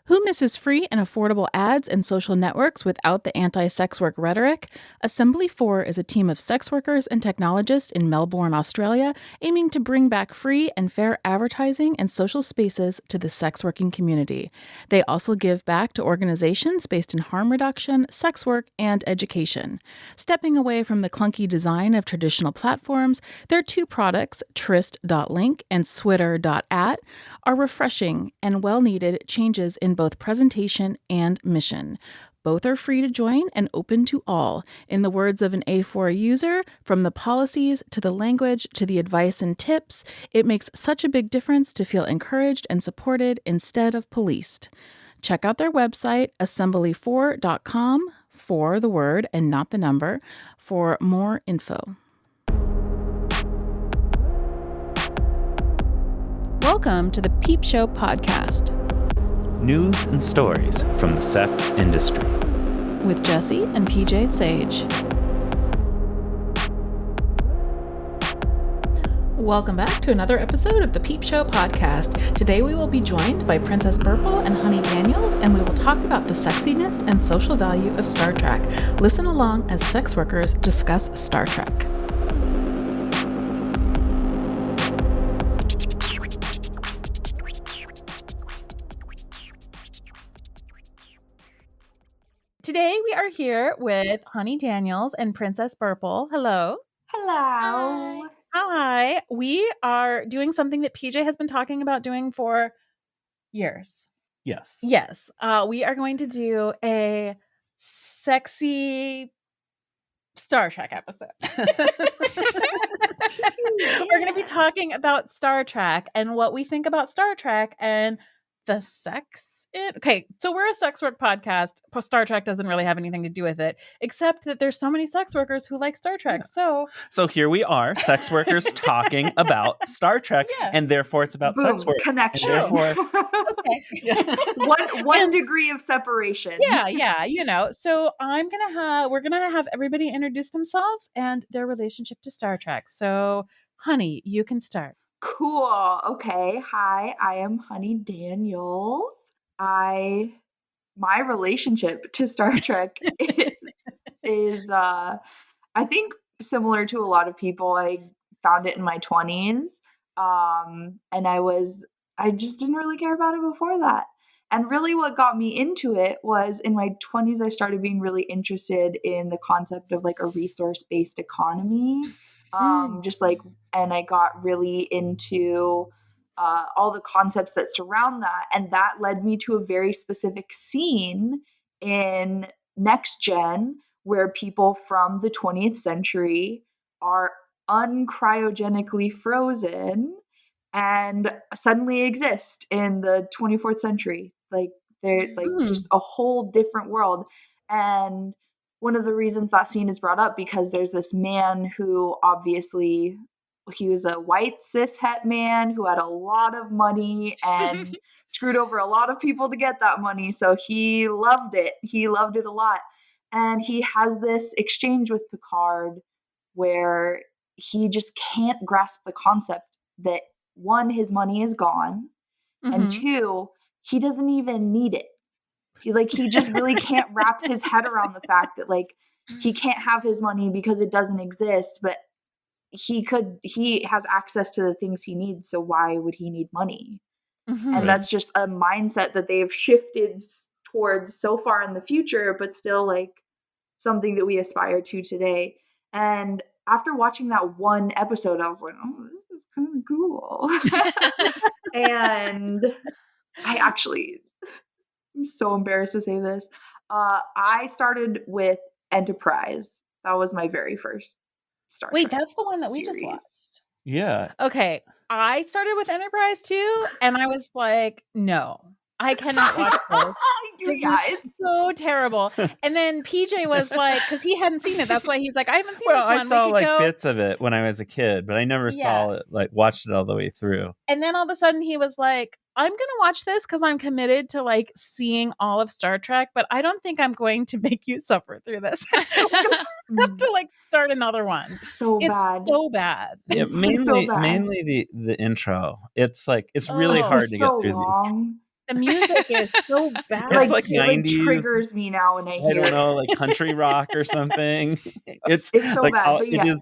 Who misses free and affordable ads and social networks without the anti-sex work rhetoric? Assembly 4 is a team of sex workers and technologists in Melbourne, Australia, aiming to bring back free and fair advertising and social spaces to the sex working community. They also give back to organizations based in harm reduction, sex work, and education. Stepping away from the clunky design of traditional platforms, their two products, Tryst.link and Switter.at, are refreshing and well-needed changes in both presentation and mission. Both are free to join and open to all. In the words of an A4 user, from the policies to the language to the advice and tips, it makes such a big difference to feel encouraged and supported instead of policed. Check out their website, assembly4.com, for the word and not the number, for more info. Welcome to the Peepshow podcast. News and stories from the sex industry. With Jessie and PJ Sage. Welcome back to another episode of the Peepshow podcast. Today we will be joined by Princess Berpl and Hunny Daniels, and we will talk about the sexiness and social value of Star Trek. Listen along as sex workers discuss Star Trek. Today we are here with Hunny Daniels and Princess Berpl. Hello. Hello. Hi. We are doing something that PJ has been talking about doing for years. Yes. Yes. We are going to do a sexy Star Trek episode. We're going to be talking about Star Trek and what we think about Star Trek and the sex. Okay, so we're a sex work podcast. Star Trek doesn't really have anything to do with it, except that there's so many sex workers who like Star Trek. Yeah. So here we are, sex workers talking about Star Trek, and therefore it's about sex work. Connection. Therefore, one degree of separation. Yeah. So we're gonna have everybody introduce themselves and their relationship to Star Trek. So, Hunny, you can start. Cool. Okay. Hi, I am Hunny Daniels. My relationship to Star Trek is I think similar to a lot of people. I found it in my 20s. And I just didn't really care about it before that. And really what got me into it was in my 20s, I started being really interested in the concept of like a resource-based economy. And I got really into all the concepts that surround that. And that led me to a very specific scene in Next Gen where people from the 20th century are uncryogenically frozen and suddenly exist in the 24th century. Like they're like just a whole different world. And one of the reasons that scene is brought up because there's this man who obviously he was a white cishet man who had a lot of money and screwed over a lot of people to get that money. So he loved it. He loved it a lot. And he has this exchange with Picard where he just can't grasp the concept that one, his money is gone, and two, he doesn't even need it. He just really can't wrap his head around the fact that like he can't have his money because it doesn't exist, but he has access to the things he needs, so why would he need money? And that's just a mindset that they've shifted towards so far in the future, but still like something that we aspire to today. And after watching that one episode, I was like, oh, this is kind of cool. And I'm so embarrassed to say this. I started with Enterprise. That was my very first Star Trek. Wait, that's the one that we just watched. Yeah. Okay. I started with Enterprise too, and I was like, no, I cannot watch this. You guys. It's so terrible. And then PJ was like, because he hadn't seen it. That's why he's like, I haven't seen this one. Well, I saw bits of it when I was a kid, but I never saw it, watched it all the way through. And then all of a sudden he was like, I'm going to watch this because I'm committed to like seeing all of Star Trek, but I don't think I'm going to make you suffer through this. I have to like start another one. It's so bad. Yeah, mainly the intro. It's like it's really hard to get through. The music is so bad. It's like it like 90s, triggers me now when I I hear don't it. know, like country rock or something. It's so like bad, but it is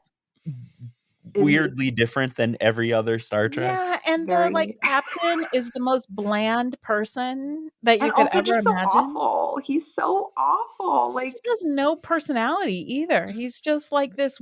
it's weirdly different than every other Star Trek. Yeah, and the, like, very captain is the most bland person that you and could also ever just so imagine. awful. He's so awful. He Like, just has no personality either. He's just like this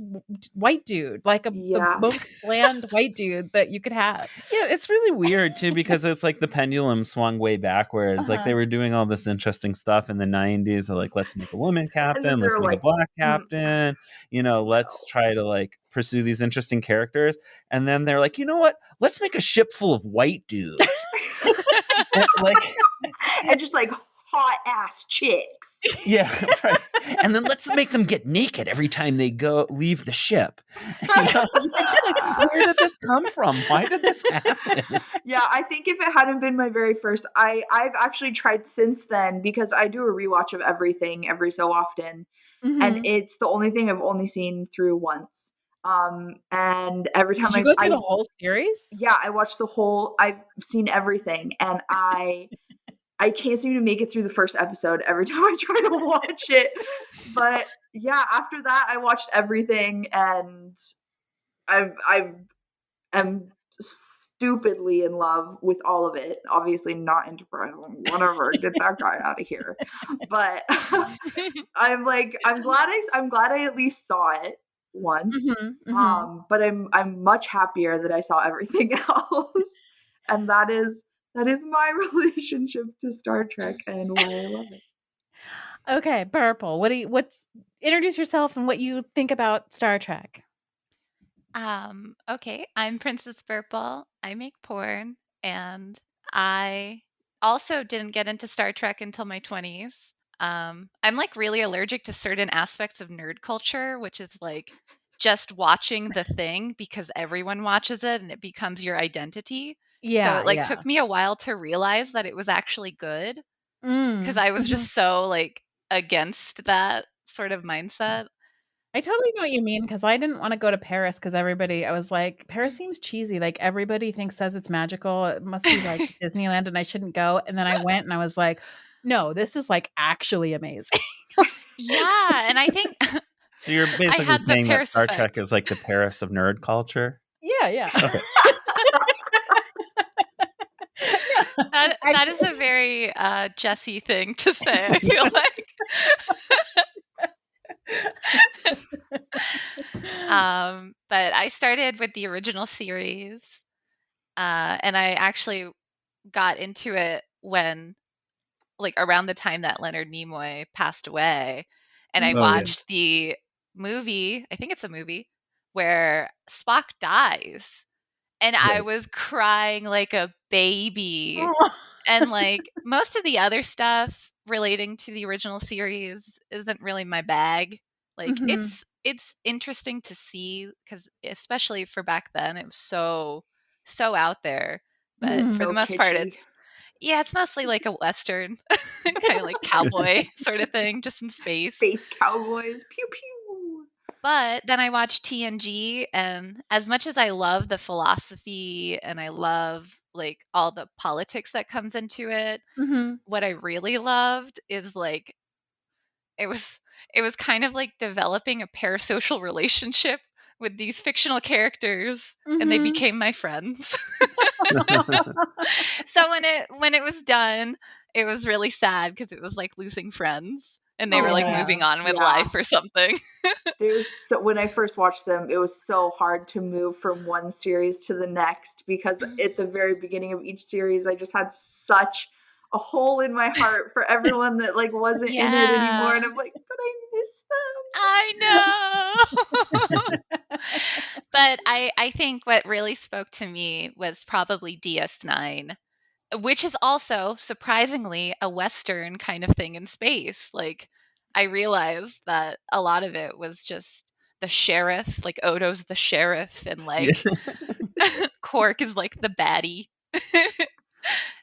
white dude, like the yeah. most bland white dude that you could have. Yeah, it's really weird too because it's like the pendulum swung way backwards. Like they were doing all this interesting stuff in the 90s. They're like, let's make a woman And then captain, they let's were make a like, black captain, let's no. try to like pursue these interesting characters. And then they're like, you know what? Let's make a ship full of white dudes. And like And just like hot ass chicks. yeah, right. And then let's make them get naked every time they leave the ship. It's just like, where did this come from? Why did this happen? Yeah, I think if it hadn't been my very first, I've actually tried since then because I do a rewatch of everything every so often, and Mhm. it's the only thing I've only seen through once. And every time Did you go through the whole series? yeah, I watched the whole. I've seen everything, and I can't seem to make it through the first episode every time I try to watch it. But yeah, after that, I watched everything, and I am stupidly in love with all of it. Obviously, not Enterprise. Whatever, get that guy out of here. But I'm glad I at least saw it once. Mhm, mhm. But I'm much happier that I saw everything else, and that is my relationship to Star Trek and why I love it. Okay, Berpl, what's introduce yourself and what you think about Star Trek. Okay, I'm Princess Berpl. I make porn, and I also didn't get into Star Trek until my 20s. I'm like really allergic to certain aspects of nerd culture, which is like just watching the thing because everyone watches it and it becomes your identity. So Yeah, it like yeah. took me a while to realize that it was actually good because I was Mhm. just so like against that sort of mindset. I totally know what you mean because I didn't wanna go to Paris because I was like, "Paris seems cheesy, like, everybody says it's magical, it must be like Disneyland and I shouldn't go," and then I went and I was like, "No, this is, like, actually amazing." Yeah, and I think So you're I basically had the saying that Paris Star Trek effect. is like the Paris of nerd culture? Yeah, yeah. Okay. No, That is a very, Jessie thing to say, I feel like. But I started with the original series, and I actually got into it when like, around the time that Leonard Nimoy passed away, and I Oh, yeah. watched the movie, I think it's a movie, where Spock dies, and I Right. was crying like a baby. Oh. And like most of the other stuff relating to the original series isn't really my bag. Like Mhm. it's interesting to see cuz especially for back then it was so out there. It But was for Mhm. the so most part kitschy. it's mostly like a western kind of like cowboy sort of thing just in space. Space cowboys. Pew pew. But then I watched TNG, and as much as I love the philosophy and I love like all the politics that comes into it, Mhm. what I really loved is like it was it was kind of like developing a parasocial relationship with these fictional characters and they Mhm. became my friends. So when it was done, it was really sad because it was like losing friends and they were like Yeah. moving on with Yeah. life or something. When I first watched them, it was so hard to move from one series to the next because at the very beginning of each series, I just had such a hole in my heart for everyone that like wasn't in it anymore, Yeah. and I'm like, but I miss them. I know. But I think what really spoke to me was probably DS9, which is also surprisingly a Western kind of thing in space. Like, I realized that a lot of it was just the sheriff, like Odo's the sheriff, and Yeah. like Quark is like the baddie.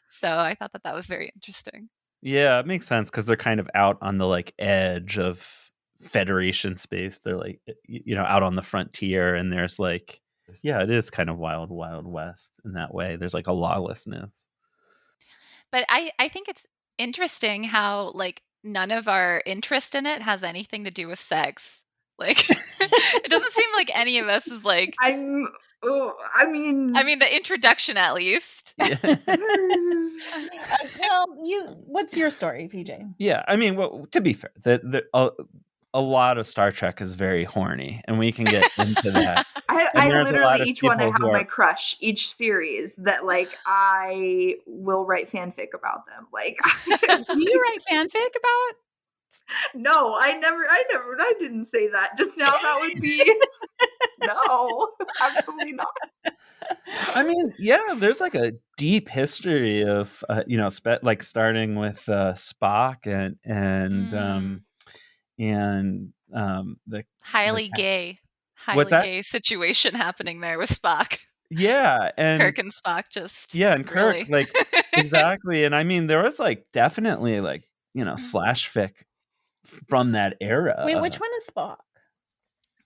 So I thought that that was very interesting. Yeah, it makes sense because they're kind of out on the like edge of Federation space. They're like, out on the frontier, and there's like, yeah, it is kind of wild, wild west in that way. There's like a lawlessness. But I think it's interesting how like none of our interest in it has anything to do with sex. Like it doesn't seem like any of us is like I mean, the introduction at least. Yeah. Well, what's your story, PJ? Yeah, I mean, well, to be fair, a lot of Star Trek is very horny, and we can get into that. And I there's a lot literally of each one I people have who my are crush each series that like I will write fanfic about them. Like Do you write fanfic about? no, I didn't say that just now. That would be no, absolutely not. I mean, yeah, there's like a deep history of like starting with Spock and the highly the gay that? situation happening there with Spock. Yeah, and Kirk and Spock just and Kirk, really. like exactly. And I mean, there was like definitely like slash fic from that era. Wait, which one is Spock?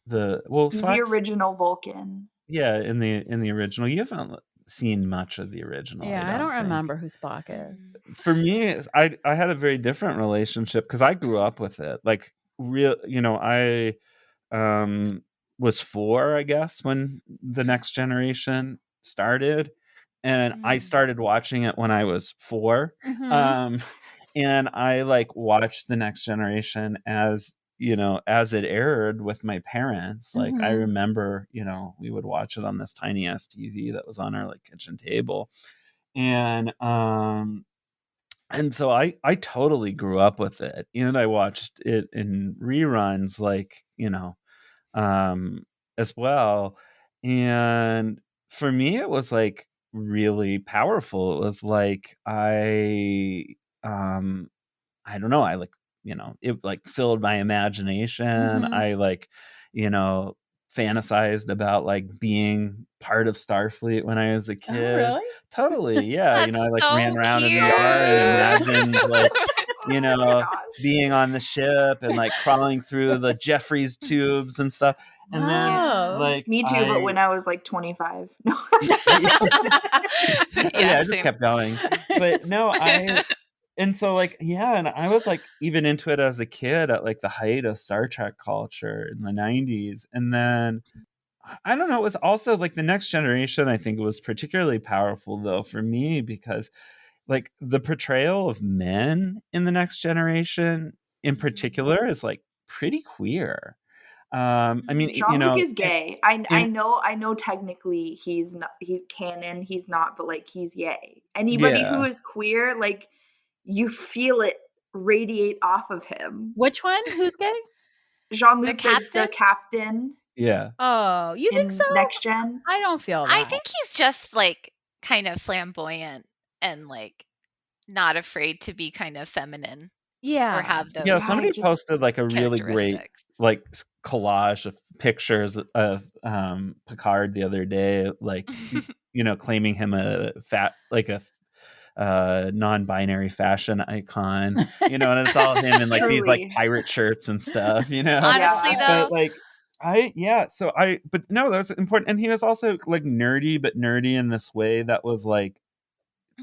The Spock's, original Vulcan. yeah, in the original. You haven't seen much of the original. Yeah, I don't think. remember who Spock is. For me, I had a very different relationship because I grew up with it. Like I was 4, I guess, when the Next Generation started, and I started watching it when I was 4. Mhm. And I like watched the Next Generation as it aired with my parents. Like I Mhm. remember, we would watch it on this tiny ass TV that was on our like kitchen table. And so I totally grew up with it, and I watched it in reruns, like as well. And for me, it was like really powerful. It was like I don't know, I like it like filled my imagination. Mhm. I like fantasized about like being part of Starfleet when I was a Oh, kid. really? Totally, yeah. That's I like so ran around in the cute. yard and imagined like Oh my gosh. being on the ship and like crawling through the Jeffries tubes and stuff. And then Wow. like Me too, but when I was like 25. No. I just same. kept going. But no, and so like and I was like even into it as a kid at like the height of Star Trek culture in the 90s. And then I don't know, it was also like the Next Generation, I think, was particularly powerful though for me because like the portrayal of men in the Next Generation in particular is like pretty queer. I mean, Jean-Luc is gay. I in- know technically he's canon, he's not, but like he's gay. Anybody who is queer, like you feel it radiate off of him. Which one? Who's gay? Jean-Luc, The the captain yeah. Oh, you think in so? Next Gen. I don't feel that. I think he's just like kind of flamboyant and like not afraid to be kind of feminine Yeah. or have those Yeah, somebody just posted like a really great characteristics. like collage of pictures of Picard the other day, like claiming him a non-binary fashion icon, and it's all him in like these like Truly. pirate shirts and stuff, Honestly, though, But like but no, that was important. And he was also like nerdy, but nerdy in this way that was like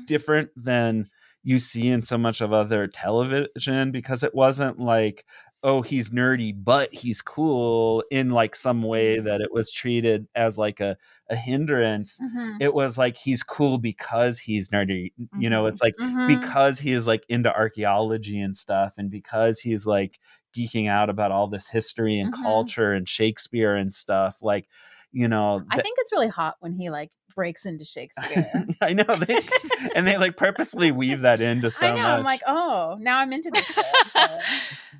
different than you see in so much of other television, because it wasn't like, oh, he's nerdy but he's cool in like some way that it was treated as like a hindrance. Mhm. It was like he's cool because he's nerdy. It's like Mhm. because he is like into archaeology and stuff, and because he's like geeking out about all this history and culture and Shakespeare and stuff, like I think it's really hot when he like breaks into Shakespeare. I know they like purposely weave that into so I know. much. I'm like, oh, now I'm into this shit. So.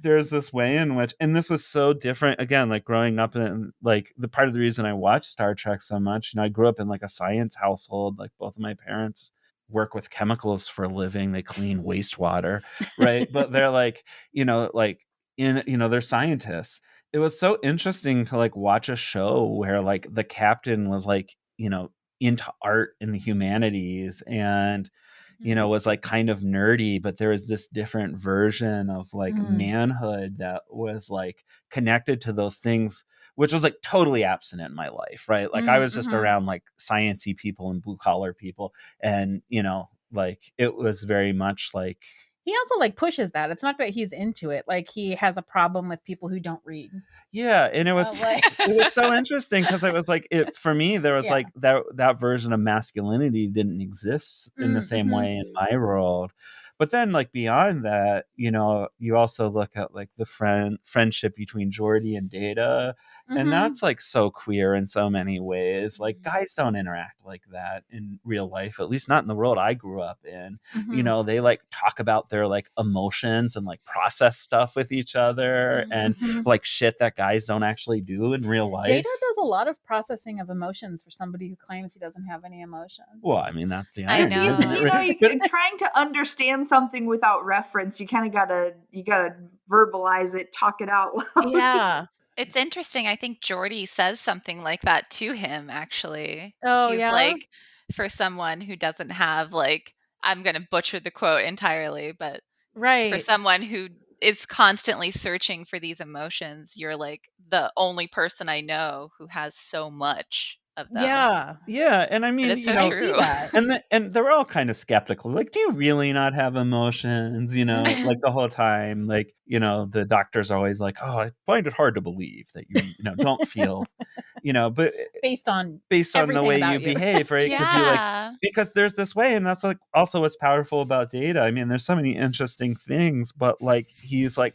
There's this way in which, and this was so different again, like growing up in like the part of the reason I watched Star Trek so much, I grew up in like a science household. Like both of my parents work with chemicals for a living. They clean wastewater, right? But they're like, they're scientists. It was so interesting to like watch a show where like the captain was like, into art and the humanities and was like kind of nerdy, but there was this different version of like manhood that was like connected to those things, which was like totally absent in my life, right? Like I was just around like sciencey people and blue collar people, and like it was very much like he also like pushes that. It's not that he's into it. Like he has a problem with people who don't read. Yeah, and it was like it was so interesting because it was like it for me there was Yeah. like that version of masculinity didn't exist in the same way in my world. But then like beyond that, you know, you also look at like the friendship between Jordy and Data, and that's like so queer in so many ways. Like guys don't interact like that in real life, at least not in the world I grew up in. You know, they like talk about their like emotions and like process stuff with each other and like shit that guys don't actually do in real life. Data does a lot of processing of emotions for somebody who claims he doesn't have any emotions. Well, I mean, that's the I irony, know. isn't it? You know, But- trying to understand something without reference, you kind of gotta verbalize it, talk it out loud. Yeah. It's interesting. I think Jordy says something like that to him, actually. Oh, He's yeah? like, for someone who doesn't have, like, I'm going to butcher the quote entirely, but for Right. someone who is constantly searching for these emotions, you're like the only person I know who has so much of them. Yeah. Yeah, and I mean, it's you so know, true. and they're all kind of skeptical. Like, do you really not have emotions? You know, like the whole time, like, you know, the doctor's always like, "Oh, I find it hard to believe that you know, don't feel," you know, but Based on the everything way about you you. behave, right? Because you like Yeah. because there's this way, and that's like also what's powerful about Data. I mean, there's so many interesting things, but like he's like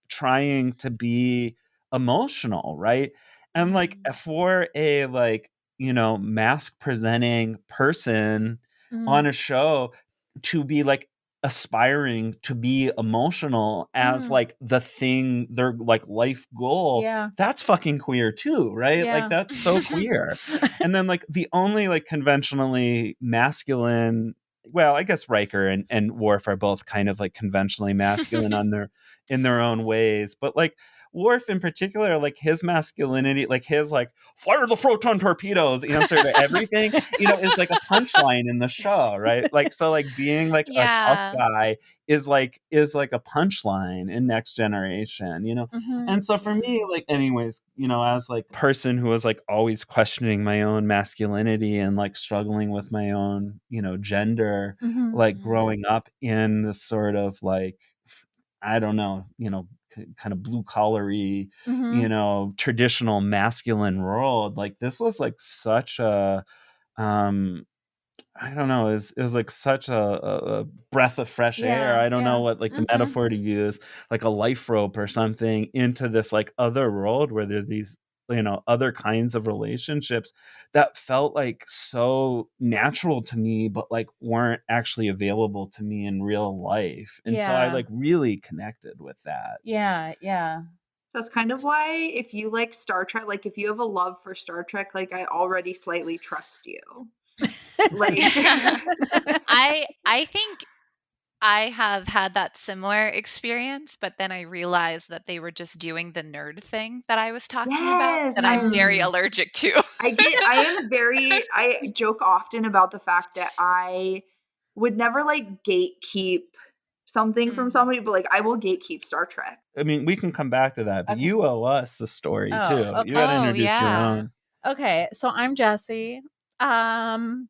trying to be emotional, right? And like for a like, you know, mask presenting person on a show to be like aspiring to be emotional as like the thing, their like life goal, Yeah. that's fucking queer too, right? Yeah. Like that's so queer. And then like the only like conventionally masculine, well, I guess Riker and Worf are both kind of like conventionally masculine on their in their own ways, but like Worf in particular, like his masculinity, like his like fire the photon torpedoes answer to everything, you know, is like a punchline in the show, right? Like so, like being like a tough Yeah. guy is like a punchline in Next Generation, you know. And so for me, like, anyways, you know, as like person who was like always questioning my own masculinity and like struggling with my own, you know, gender, like growing up in this sort of like, I don't know, you know, kind of blue collary, you know, traditional masculine world. Like this was like such a, I don't know, it was like such a breath of fresh air. I don't know what like the metaphor to use, like a life rope or something into this like other world where there are these, you know, other kinds of relationships that felt like so natural to me, but like weren't actually available to me in real life. And so I Yeah. like really connected with that. Yeah. Yeah. That's kind of why if you like Star Trek, like if you have a love for Star Trek, like I already slightly trust you. Like I think I have had that similar experience, but then I realized that they were just doing the nerd thing that I was talking about Yes, that I'm very allergic to. I joke often about the fact that I would never like gatekeep something from somebody, but like I will gatekeep Star Trek. I mean, we can come back to that, but Okay. you owe us a story Oh, too. okay. You got to Oh, introduce your yeah. own. Okay, so I'm Jessie. I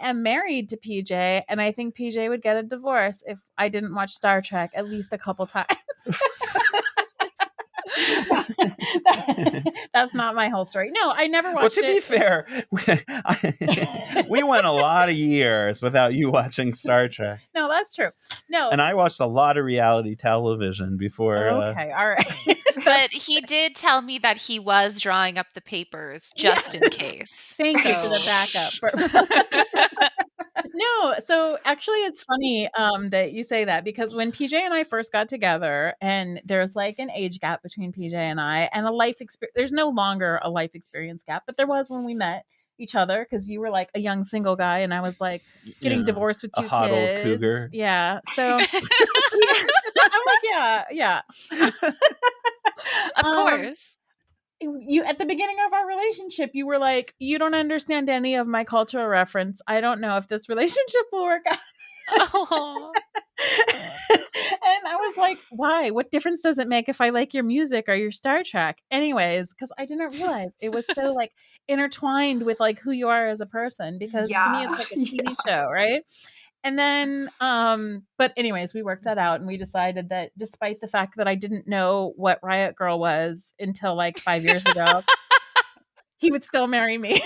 am married to PJ, and I think PJ would get a divorce if I didn't watch Star Trek at least a couple times. That's not my whole story. No, I never watched Well, to be fair, we went a lot of years without you watching Star Trek. No, that's true. No. And I watched a lot of reality television before. Okay, all right. But he did tell me that he was drawing up the papers just in case. Thank you for the backup. No, so actually it's funny that you say that, because when PJ and I first got together, and there's like an age gap between PJ and I, and a life experience, there's no longer a life experience gap, but there was when we met each other, because you were like a young single guy and I was like getting divorced with 2 kids. hot old cougar. Yeah. So I'm like, yeah. Of course. You at the beginning of our relationship, you were like, you don't understand any of my cultural reference. I don't know if this relationship will work out. Oh. And I was like, why? What difference does it make if I like your music or your Star Trek? Anyways, because I didn't realize it was so like intertwined with like who you are as a person, because to me it's like a TV show, right? And then, but anyways, we worked that out and we decided that despite the fact that I didn't know what Riot Girl was until like 5 years ago, he would still marry me.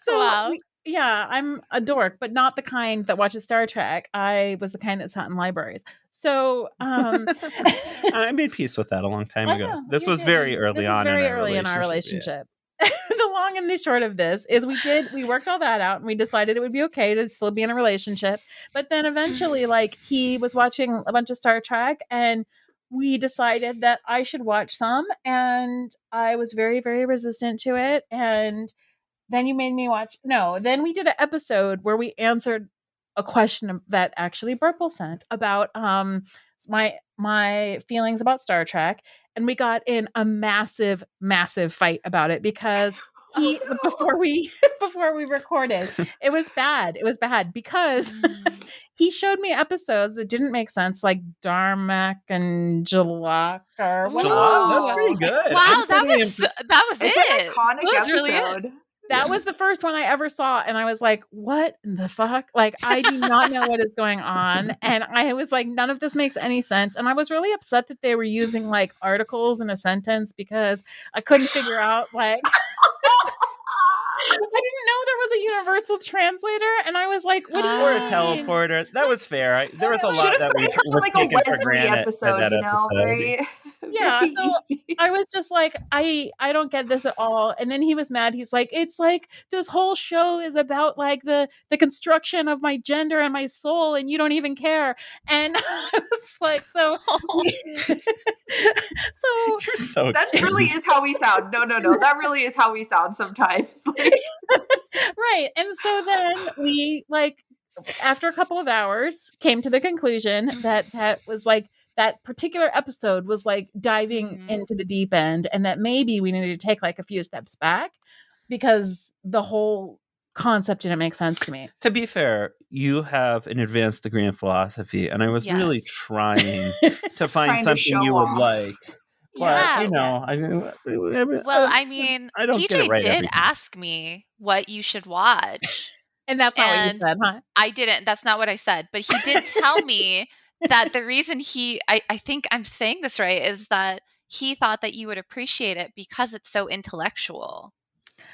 Wow. Yeah, I'm a dork, but not the kind that watches Star Trek. I was the kind that sat in libraries. So, I made peace with that a long time ago. This was very early on in our relationship. The long and the short of this is we worked all that out and we decided it would be okay to still be in a relationship. But then eventually, like, he was watching a bunch of Star Trek and we decided that I should watch some, and I was very, very resistant to it. And then you made me watch. No, then we did an episode where we answered a question that actually Berpl sent about my feelings about Star Trek, and we got in a massive, massive fight about it because before we recorded, it was bad. It was bad because he showed me episodes that didn't make sense, like Darmak and Jalak or whatever. That's pretty good. Wow, that was It's it. an iconic That was really episode. it. That was the first one I ever saw, and I was like, what the fuck? Like, I do not know what is going on. And I was like, none of this makes any sense. And I was really upset that they were using like articles in a sentence because I couldn't figure out like I didn't know there was a universal translator, and I was like, what do you or a mean? teleporter. That was fair. There was a lot that was like taken a for Wesley granted episode, by that you know, episode. very, Yeah, very so easy. I was just like, I don't get this at all. And then he was mad. He's like, it's like this whole show is about like the construction of my gender and my soul, and you don't even care. And I was like, so You're so that extreme. really is how we sound. No, that really is how we sound sometimes. Like, right. And so then we like after a couple of hours came to the conclusion that was like that particular episode was like diving into the deep end, and that maybe we needed to take like a few steps back because the whole concept didn't make sense to me. To be fair, you have an advanced degree in philosophy, and I was really trying to find something you would like. But you know, well, I mean, I don't PJ get it right did ask me what you should watch. And that's not what you said, huh? I didn't. That's not what I said. But he did tell me that the reason I think I'm saying this right, is that he thought that you would appreciate it because it's so intellectual.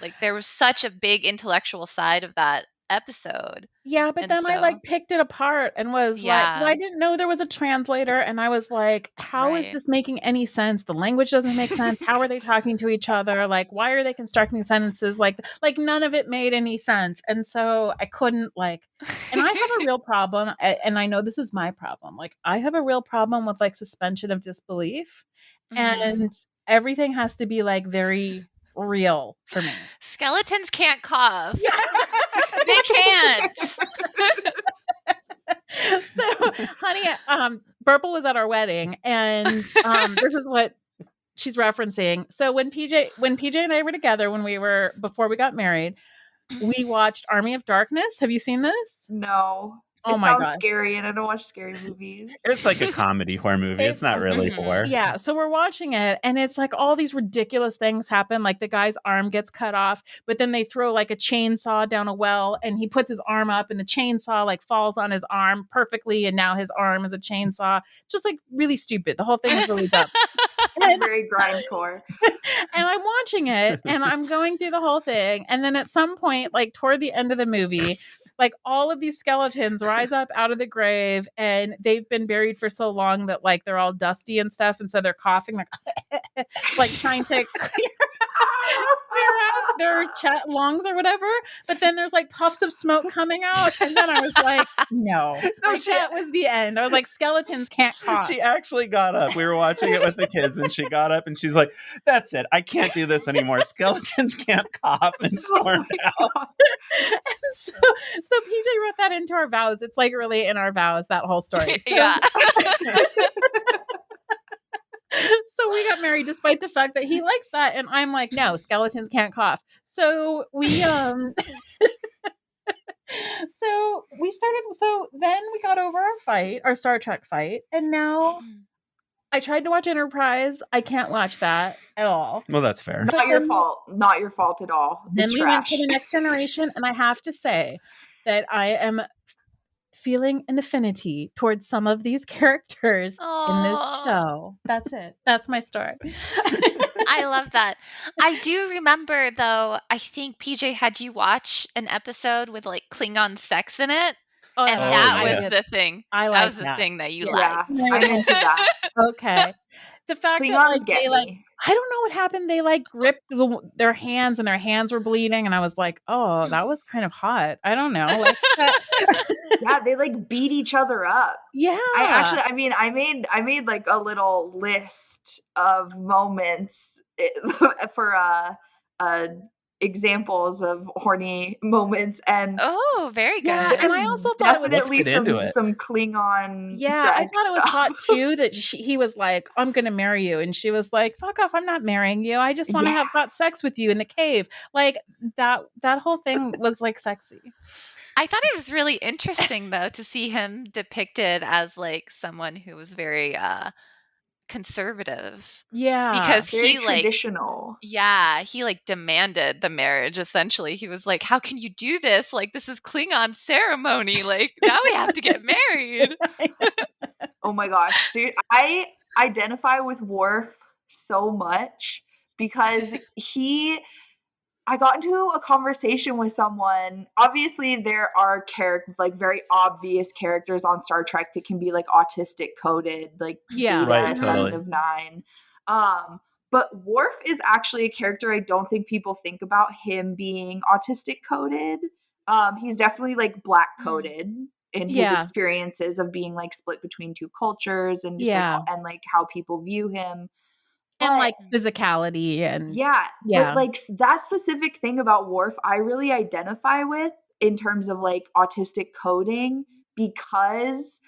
Like there was such a big intellectual side of that episode. Yeah, but then I like picked it apart and was like, I didn't know there was a translator, and I was like, how is this making any sense? The language doesn't make sense. How are they talking to each other? Like, why are they constructing sentences like none of it made any sense? And so I couldn't like, and I have a real problem, and I know this is my problem. Like, I have a real problem with like suspension of disbelief, and everything has to be like very real for me. Skeletons can't cough. They can't. So, honey, Berpl was at our wedding, and this is what she's referencing. So when PJ and I were together, before we got married, we watched Army of Darkness. Have you seen this? No. Oh it my sounds God. scary, and I don't watch scary movies. It's like a comedy horror movie. It's not really horror. Yeah. So we're watching it, and it's like all these ridiculous things happen. Like the guy's arm gets cut off, but then they throw like a chainsaw down a well, and he puts his arm up, and the chainsaw like falls on his arm perfectly, and now his arm is a chainsaw. Just like really stupid. The whole thing is really dumb. It's very grindcore. And I'm watching it, and I'm going through the whole thing, and then at some point, like toward the end of the movie, like all of these skeletons rise up out of the grave, and they've been buried for so long that like they're all dusty and stuff, and so they're coughing like trying to clear out their lungs or whatever. But then there's like puffs of smoke coming out, and then I was like, no, that was the end. I was like, skeletons can't cough. She actually got up. We were watching it with the kids, and she got up and she's like, "That's it. I can't do this anymore. Skeletons can't cough," and stormed out. And so PJ wrote that into our vows. It's like really in our vows, that whole story. So, yeah. So we got married despite the fact that he likes that, and I'm like, no, skeletons can't cough. So we so then we got over our Star Trek fight, and now I tried to watch Enterprise. I can't watch that at all. Well, that's fair. Not your fault. Not your fault at all. Then we went to the Next Generation, and I have to say, that I am feeling an affinity towards some of these characters in this Oh, show. That's it. That's my start. I love that. I do remember though, I think PJ had you watch an episode with like Klingon sex in it. Oh, And Oh, that yeah. was the thing. I That like was the that. thing that you Yeah, liked. I'm into that. Okay. The fact that Klingons get they me. I don't know what happened. They gripped their hands and their hands were bleeding, and I was like, "Oh, that was kind of hot." I don't know, Yeah, they beat each other up. yeah. I made like a little list of moments for examples of horny moments, and Oh, very Yeah, good. and there's I also thought it was Let's definitely get into it. some Klingon Yeah, I sex thought it was stuff. hot too that he was like, "I'm gonna marry you," and she was like, "Fuck off! I'm not marrying you. I just want to Yeah. have hot sex with you in the cave." Like that whole thing was like sexy. I thought it was really interesting though to see him depicted as like someone who was very conservative. Yeah, Because Very he traditional. he demanded the marriage essentially. He was like, "How can you do this? Like this is Klingon ceremony. Like now we have to get married." Oh my gosh. I identify with Worf so much because I got into a conversation with someone. Obviously, there are very obvious characters on Star Trek that can be autistic coded, like Yeah. Data, Right, 7 totally. of 9. But Worf is actually a character I don't think people think about him being autistic coded. He's definitely black coded in his Yeah. experiences of being split between two cultures and just Yeah. and how people view him. And But physicality and yeah, yeah. but that specific thing about Worf, I really identify with in terms of autistic coding because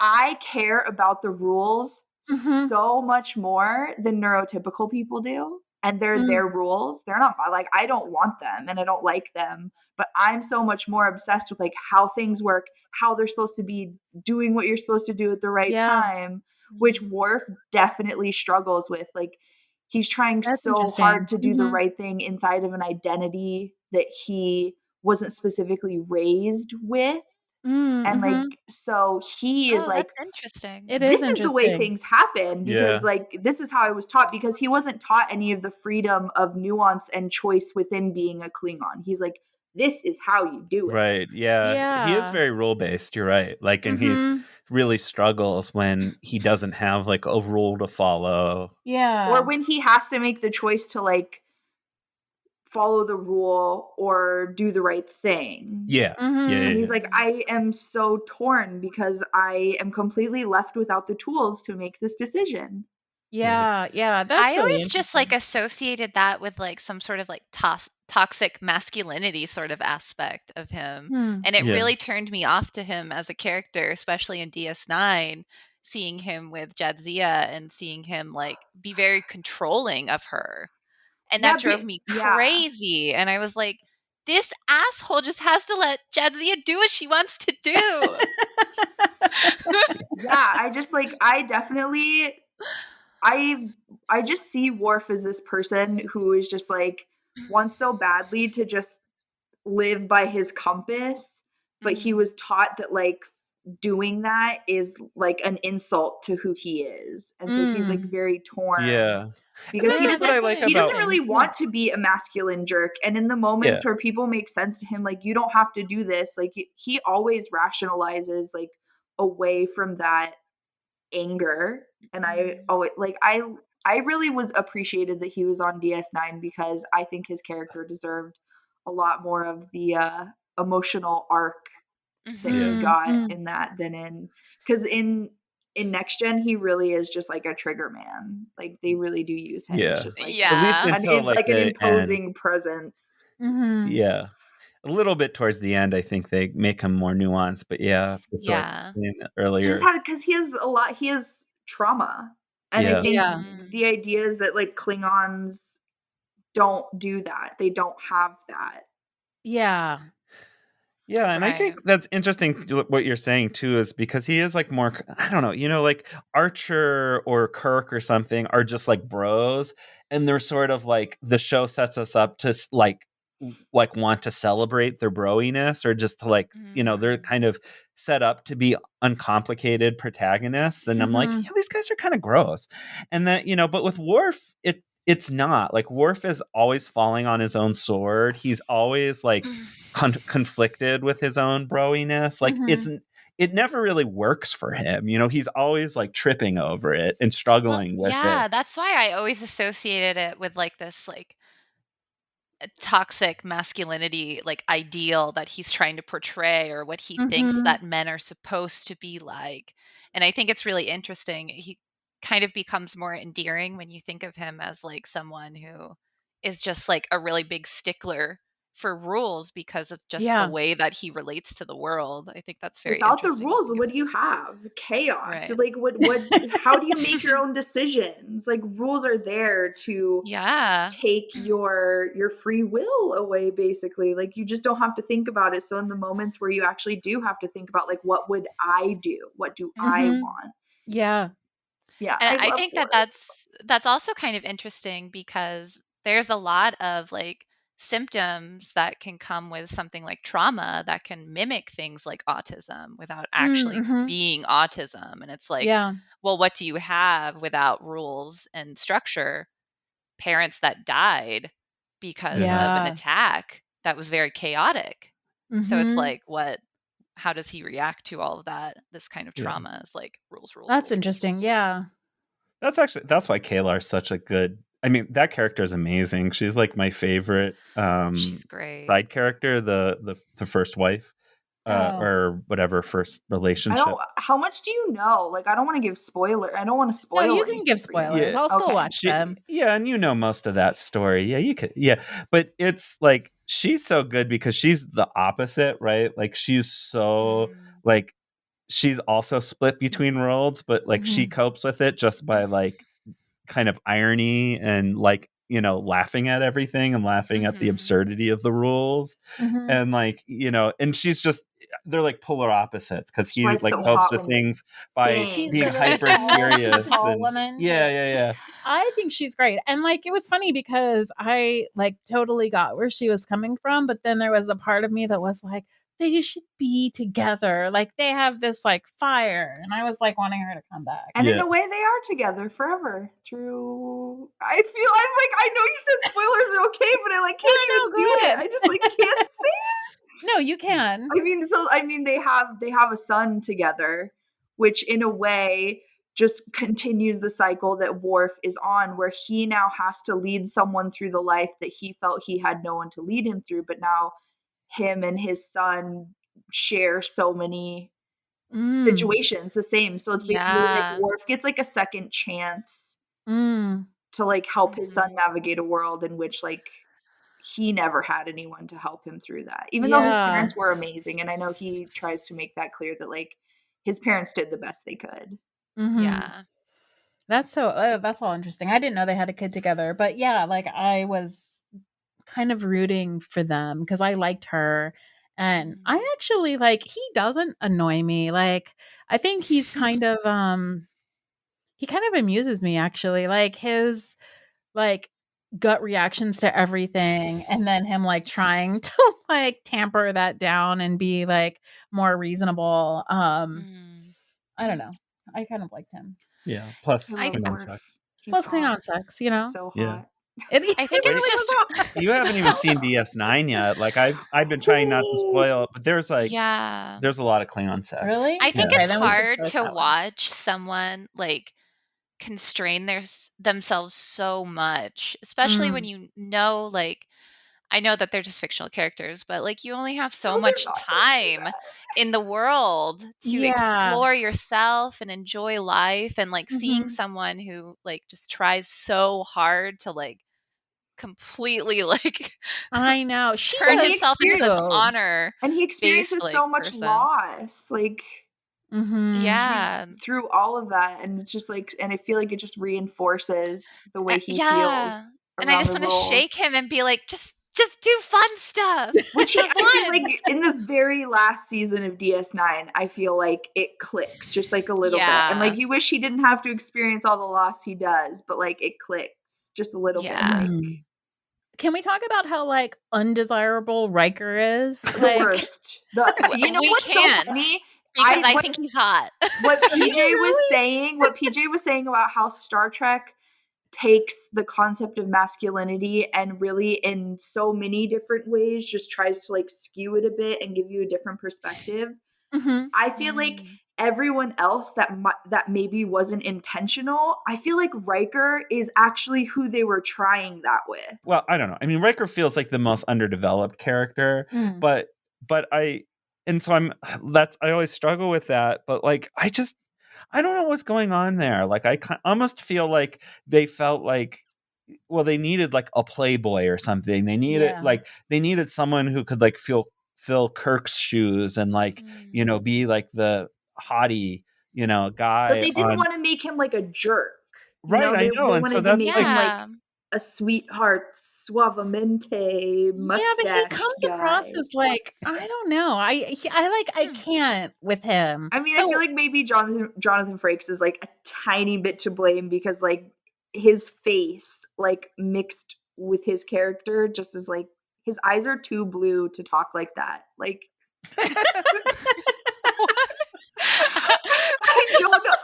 I care about the rules Mhm. so much more than neurotypical people do. And they're Mm. their rules. They're not I don't want them and I don't like them, but I'm so much more obsessed with how things work, how they're supposed to be doing what you're supposed to do at the right Yeah. time, which Worf definitely struggles with. He's trying That's so interesting. hard to do the Mhm. right thing inside of an identity that he wasn't specifically raised with. Mm, And mhm. so he is Oh, that's interesting. It is this is the way interesting. things happen because Yeah. this is how I was taught, because he wasn't taught any of the freedom of nuance and choice within being a Klingon. He's like, this is how you do it. Right. Yeah. He is Yeah. very rule based. You're right. And he's Mhm. really struggles when he doesn't have a rule to follow. Yeah. Or when he has to make the choice to follow the rule or do the right thing. Yeah. Mhm. Yeah. And Yeah. he's like, I am so torn because I am completely left without the tools to make this decision. Yeah. Yeah. That's I really always just interesting. associated that with some sort of toxic masculinity sort of aspect of him. Hmm. And it Yeah. really turned me off to him as a character, especially in DS9, seeing him with Jadzia and seeing him be very controlling of her. And Yeah, that drove me yeah. crazy. And I was like, this asshole just has to let Jadzia do what she wants to do. Yeah, I definitely I just see Worf as this person who is just wants so badly to just live by his compass, but he was taught that doing that is an insult to who he is. And so he's very torn. Yeah. Because And that's what I like he doesn't about really want to be a masculine jerk. And in the moments where people make sense to him, you don't have to do this, he always rationalizes away from that anger. And I always I really was appreciated that he was on DS9 because I think his character deserved a lot more of the emotional arc that he got in that than because in Next Gen he really is just a trigger man. They really do use him. Yeah. It's just At least Yeah. until an the imposing end. presence. Mhm. Yeah. A little bit towards the end, I think they make him more nuanced, but yeah, it's Yeah. earlier. Because he has trauma. And I think Yeah. the idea is that Klingons don't do that. They don't have that. Yeah. Yeah, and I think Right. that's interesting what you're saying too, is because he is more, I don't know, Archer or Kirk or something are just bros, and they're sort of the show sets us up to like want to celebrate their broiness, or just to like, they're kind of set up to be uncomplicated protagonists. And I'm like, these guys are kind of gross. And then, but with Worf, it's not like Worf is always falling on his own sword. He's always like conflicted with his own broiness. Like it never really works for him. He's always like tripping over it and struggling with it. That's why I always associated it with like this like toxic masculinity like ideal that he's trying to portray, or what he thinks that men are supposed to be like. And I think it's really interesting. He kind of becomes more endearing when you think of him as like someone who is just like a really big stickler for rules because of just the way that he relates to the world. I think that's very Without the interesting. rules, what do you have? Chaos. Right. So like what how do you make your own decisions? Like rules are there to take your free will away, basically. Like you just don't have to think about it. So in the moments where you actually do have to think about like, what would I do? What do I want? Yeah. Yeah. And I think that's also kind of interesting because there's a lot of like symptoms that can come with something like trauma that can mimic things like autism without actually being autism. And it's like, well, what do you have without rules and structure? Parents that died because of an attack that was very chaotic. So it's like, how does he react to all of that? This kind of trauma is like rules. That's interesting. Rules. Yeah. That's why Kaylar's such a good. I mean, that character is amazing. She's like my favorite. She's great. Side character, the first wife, or whatever first relationship. How much do you know? Like, I don't want to give spoiler. I don't want to spoil. No, you can give spoilers. I'll still watch them. Yeah, and most of that story. Yeah, you could. Yeah, but it's like she's so good because she's the opposite, right? Like she's so like. She's also split between worlds, but like she copes with it just by like kind of irony and like, laughing at everything and laughing at the absurdity of the rules. And like, and she's just, they're like polar opposites because he like copes with things by being hyper serious. Woman. Yeah. I think she's great. And like, it was funny because I like totally got where she was coming from. But then there was a part of me that was like, they should be together. Like they have this like fire. And I was like wanting her to come back. And in a way they are together forever through, I feel I'm like, I know you said spoilers are okay, but I like can't even do it. I just like can't say it. No, you can. I mean they have a son together, which in a way just continues the cycle that Worf is on, where he now has to lead someone through the life that he felt he had no one to lead him through, but now him and his son share so many situations the same. So it's basically like Worf gets like a second chance to like help his son navigate a world in which like he never had anyone to help him through that, even though his parents were amazing. And I know he tries to make that clear that like his parents did the best they could. Yeah. That's all interesting. I didn't know they had a kid together, but yeah, like I was kind of rooting for them because I liked her. And I actually like, he doesn't annoy me. Like, I think he's kind of, he kind of amuses me actually. Like his like gut reactions to everything. And then him like trying to like tamper that down and be like more reasonable. I don't know. I kind of liked him. Yeah. Plus Klingon sex. Plus Klingon sex, So hot. Yeah. I think it's just you haven't even seen DS9 yet. Like I've been trying not to spoil it, but there's like there's a lot of Klingon sex. Really? I think it's hard to watch someone like constrain themselves so much, especially when you know, like, I know that they're just fictional characters, but like you only have so much time in the world to explore yourself and enjoy life, and like seeing someone who like just tries so hard to like completely like I know she turned himself into this honor, and he experiences so much loss, like through all of that, and it's just like, and I feel like it just reinforces the way he feels. And I just want to shake him and be like, just do fun stuff. Which I feel like in the very last season of DS9, I feel like it clicks just like a little bit, and like you wish he didn't have to experience all the loss he does, but like it clicks just a little bit. Like, Can we talk about how like undesirable Riker is? The Like, worst. You know We what's so can't, funny? because I think he's hot. What Do you PJ was saying about how Star Trek takes the concept of masculinity and really in so many different ways just tries to like skew it a bit and give you a different perspective. Mhm. I feel like everyone else that maybe wasn't intentional, I feel like Riker is actually who they were trying that with. Well, I don't know. I mean, Riker feels like the most underdeveloped character, but I always struggle with that. But like, I don't know what's going on there. Like, I almost feel like they felt like, well, they needed like a playboy or something. They needed someone who could like fill Kirk's shoes and like, be like the hottie, guy. But they didn't want to make him like a jerk. Right, I know. They And so wanted to that's make him like a sweetheart, suavemente mustache. Yeah, but he comes across as like, I don't know. I can't with him. I mean, I feel like maybe Jonathan Frakes is like a tiny bit to blame because like his face like mixed with his character just is like his eyes are too blue to talk like that. Like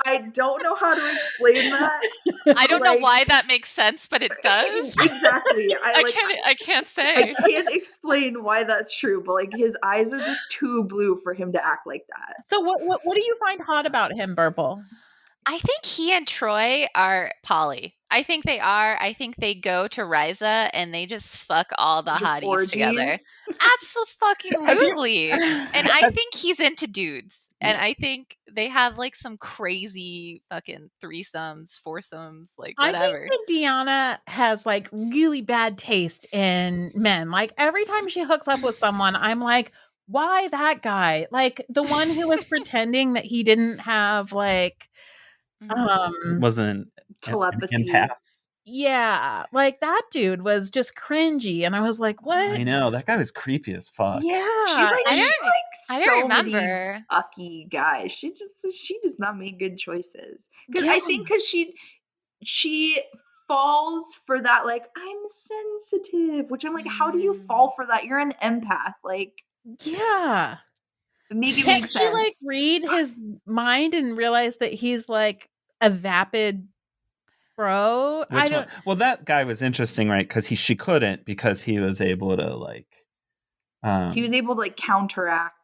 I don't know how to explain that. I don't know why that makes sense, but it does. Exactly. I can't say. I can't explain why that's true, but like his eyes are just too blue for him to act like that. So what do you find hot about him, Berpl? I think he and Troy are poly. I think they are. I think they go to Ryza and they just fuck all the hotties orgies together. Absolutely. And I think he's into dudes. And I think they have like some crazy fucking threesomes, foursomes, like whatever. I think that Deanna has like really bad taste in men. Like every time she hooks up with someone, I'm like, why that guy? Like the one who was pretending that he didn't have like wasn't telepathy. Empath. Yeah, like that dude was just cringy, and I was like, "What?" I know that guy was creepy as fuck. Yeah, I don't remember. Many ucky guys. She does not make good choices. Because I think she falls for that. Like I'm sensitive, which I'm like, how do you fall for that? You're an empath. Like, yeah. Make it Can't make she sense. like read his mind and realize that he's like a vapid bro? Well, that guy was interesting, right? Because she couldn't because he was able to like. He was able to like counteract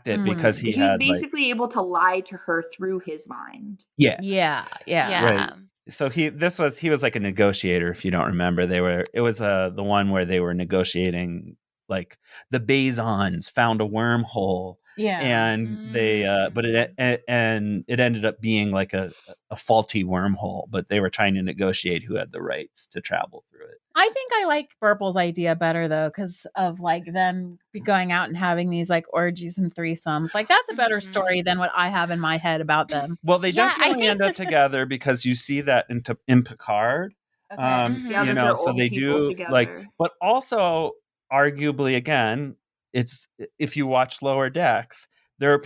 it because he was basically able to lie to her through his mind. Yeah. Right. So he was like a negotiator. If you don't remember, it was the one where they were negotiating, like the Bazons found a wormhole. Yeah. And they but it ended up being like a faulty wormhole, but they were trying to negotiate who had the rights to travel through it. I think I like Berpl's idea better though, because of like them going out and having these like orgies and threesomes. Like that's a better story than what I have in my head about them. Well, they definitely end up together because you see that in Picard. Okay. So they do together. like, but also arguably again, it's if you watch Lower Decks, they're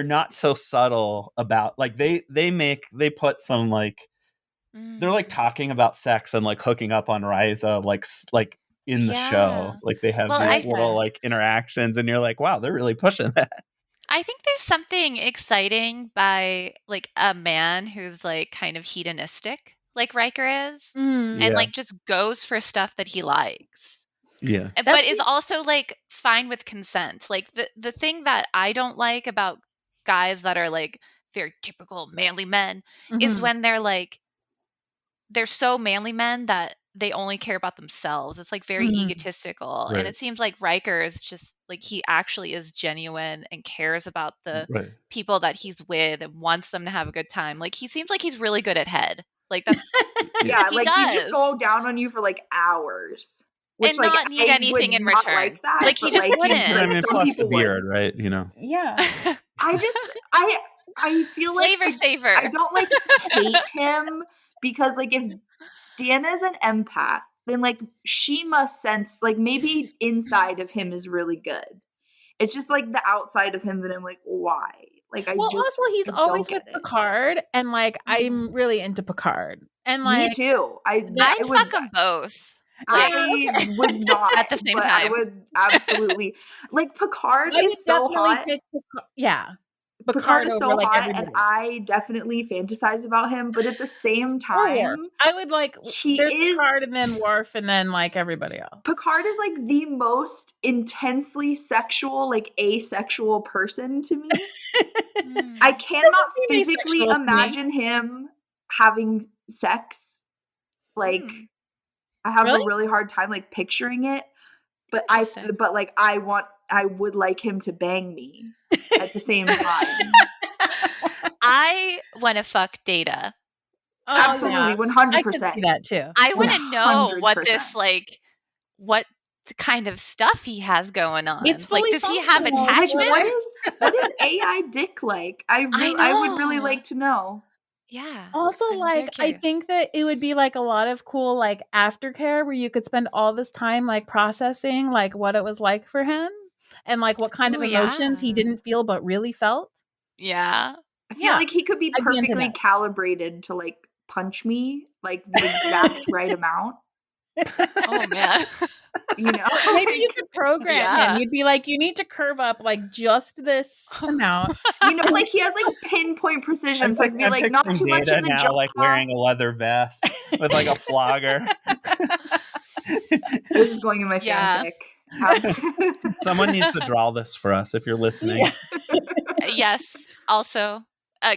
not so subtle about like they put some like they're like talking about sex and like hooking up on Ryza like in the show. Like they have these little like interactions and you're like, wow, they're really pushing that. I think there's something exciting by like a man who's like kind of hedonistic like Riker is and like just goes for stuff that he likes. Yeah. But is also like fine with consent. Like the thing that I don't like about guys that are like very typical manly men is when they're so manly men that they only care about themselves. It's like very egotistical. Right. And it seems like Riker is just like he actually is genuine and cares about the people that he's with and wants them to have a good time. Like he seems like he's really good at head. Like that's he just go down on you for like hours. Which, and not need anything in return. Like that, like he just wouldn't. I mean, plus the beard, right? Yeah. I feel like flavor saver. I don't like hate him because like if Deanna's an empath, then like she must sense like maybe inside of him is really good. It's just like the outside of him that I'm like, why? Like also he's always with Picard, and like I'm really into Picard, and like me too. I'd fuck them both. I would not at the same but time. I would absolutely like Picard I would is so definitely hot. pick yeah. Picard is over so like hot, everybody. and I definitely fantasize about him. But at the same Or Worf. time, I would like he there's is Picard and then Worf and then like everybody else. Picard is like the most intensely sexual, like asexual person to me. I cannot Doesn't seem physically asexual to me. imagine him having sex. Like, I have Really? a really hard time like picturing it. But Interesting. like I would like him to bang me at the same time. I want to fuck Data. Absolutely, 100%. I could see that too. I want to know what 100%. this like, what kind of stuff he has going on. It's like, fully does he have functional. Like, attachment? what is AI dick like? I would really know. like to know. Yeah. Also, I'm very like, I curious. think that it would be like a lot of cool, like, aftercare where you could spend all this time, like, processing, like, what it was like for him and, like, what kind of Ooh, emotions he yeah. didn't feel but really felt. Yeah. I feel like he could be I'd be into perfectly that. calibrated to like punch me like the exact right amount. Oh man. You know, Maybe you could program Yeah. him. You'd be like, you need to curve up like just this amount. you know, like he has like pinpoint precision. So it'd be like not too much in the now, jaw. like wearing a leather vest with like a flogger. This is going in my Yeah. fanfic. Someone needs to draw this for us if you're listening. Yes. Also,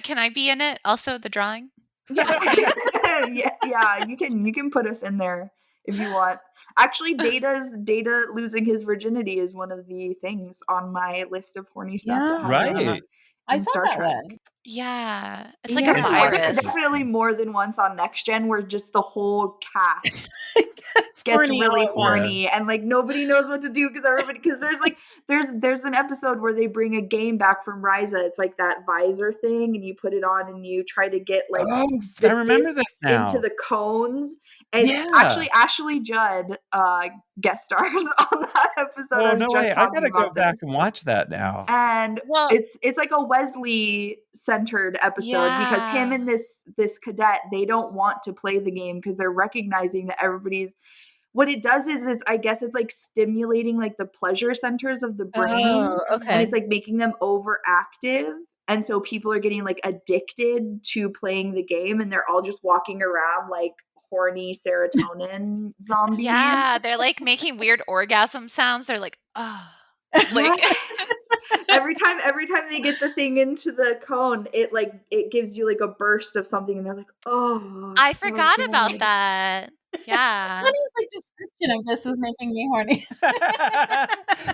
can I be in it? Also, the drawing. yeah, you can put us in there if you want. Actually, Data losing his virginity is one of the things on my list of horny stuff. Yeah. that happens Right. I in saw Star that Trek. one. Yeah. It's like Yeah. a There's virus. definitely more than once on Next Gen where just the whole cast gets horny really all at once. horny and like nobody knows what to do because there's an episode where they bring a game back from Ryza. It's like that visor thing and you put it on and you try to get like I the remember this discs now. into the cones. And Yeah. actually Ashley Judd guest stars on that episode. Oh I was no just way! I talking gotta go about back this. and watch that now. And Well, it's like a Wesley centered episode because him Yeah. and this cadet, they don't want to play the game because they're recognizing that everybody's what it does is I guess it's like stimulating like the pleasure centers of the brain Oh, and okay. it's like making them overactive. And so people are getting like addicted to playing the game and they're all just walking around like horny serotonin zombies. Yeah, they're like making weird orgasm sounds. They're like, oh, like every time they get the thing into the cone, it gives you like a burst of something and they're like, oh, I so forgot about good. that. Yeah. Honey's like description of this is making me horny.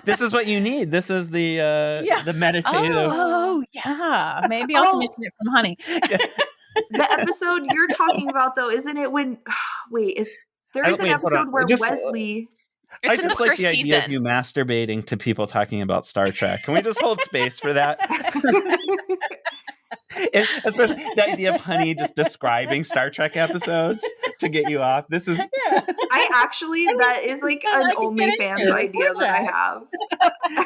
This is what you need. This is the meditative. Oh yeah, maybe I'll commission it from Honey. The episode you're talking about though, isn't it when wait, there is an Wait, hold on. episode where Just- Wesley I It's in the just like first the idea of season. you masturbating to people talking about Star Trek. Can we just hold space for that? Especially the idea of Honey just describing Star Trek episodes to get you off. This is I actually that is like I an like to get OnlyFans into it. idea that I have.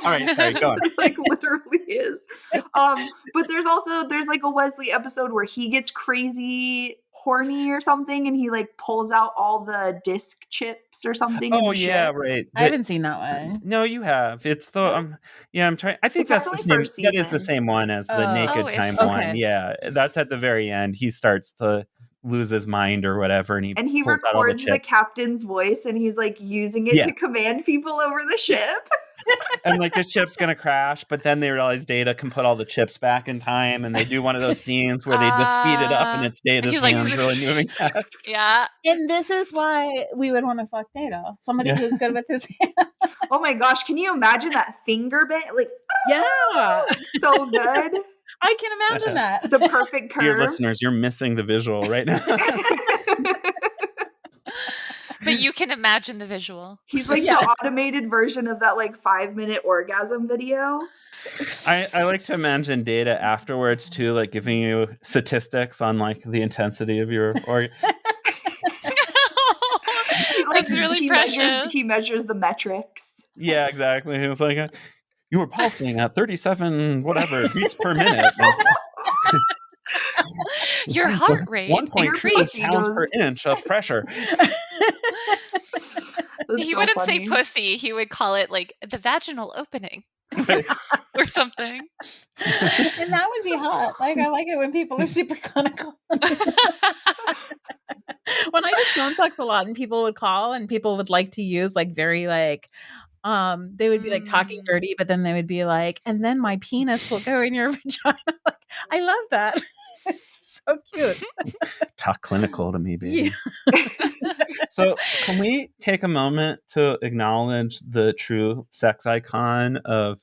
all right. Sorry, go on. It, like literally is. But there's like a Wesley episode where he gets crazy horny or something and he like pulls out all the disc chips or something. in Oh the yeah, ship. right. I haven't seen that one. No, you have. It's the I'm trying. I think It's that's the definitely same. first That is the season. same one as the Oh. Naked Oh, is Time it? one. Okay. Yeah, that's at the very end. He starts to lose his mind or whatever, and he pulls out all the records the chips. captain's voice and he's like using it to Yes. command people over the ship. And like the ship's gonna crash, but then they realize Data can put all the chips back in time, and they do one of those scenes where they just speed it up, and it's Data's he's like- hands really moving fast. Yeah. And this is why we would want to fuck Data. Somebody Yeah. who's good with his hands. Oh my gosh, can you imagine that finger bit? Like Yeah, so good. I can imagine that. The perfect curve. Dear listeners, you're missing the visual right now. But you can imagine the visual. He's like Yeah. the automated version of that like 5-minute orgasm video. I like to imagine Data afterwards too, like giving you statistics on like the intensity of your or That's really precious. He measures the metrics. yeah, exactly. He was like, you were pulsing at 37 whatever beats per minute. Your heart rate 1.2 increased. pounds per inch of pressure. That's He so wouldn't funny. say pussy. He would call it like the vaginal opening or something. And that would be hot. Like, I like it when people are super clinical. When I did phone sex a lot and people would call and people would like to use like very like they would be like talking dirty, but then they would be like, and then my penis will go in your vagina. Like, I love that. It's so cute. Talk clinical to me, baby. Yeah. So can we take a moment to acknowledge the true sex icon of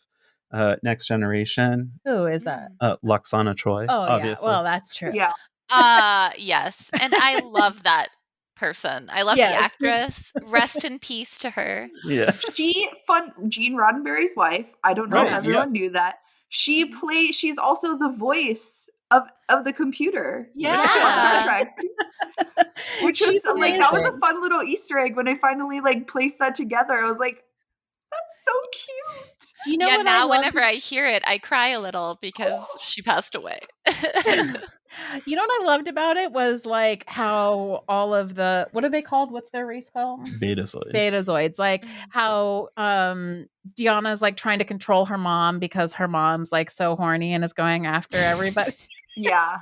Next Generation? Who is that? Luxana Troy, Oh, obviously. yeah. Well, that's true. Yeah. Yes. And I love that person. I love the Yes, me too. actress. Rest in peace to her. Yeah. Gene Roddenberry's wife. I don't know Right, if everyone knew that. She's also the voice of the computer. Yeah. On Star Trek. Which was She's like that was a amazing. fun little Easter egg when I finally like placed that together. I was like, that's so cute. Do you know Yeah, what now I love? whenever I hear it, I cry a little because she passed away. You know what I loved about it was like how all of the, what are they called? What's their race called? Betazoids. Like how Deanna's like trying to control her mom because her mom's like so horny and is going after everybody. Yeah.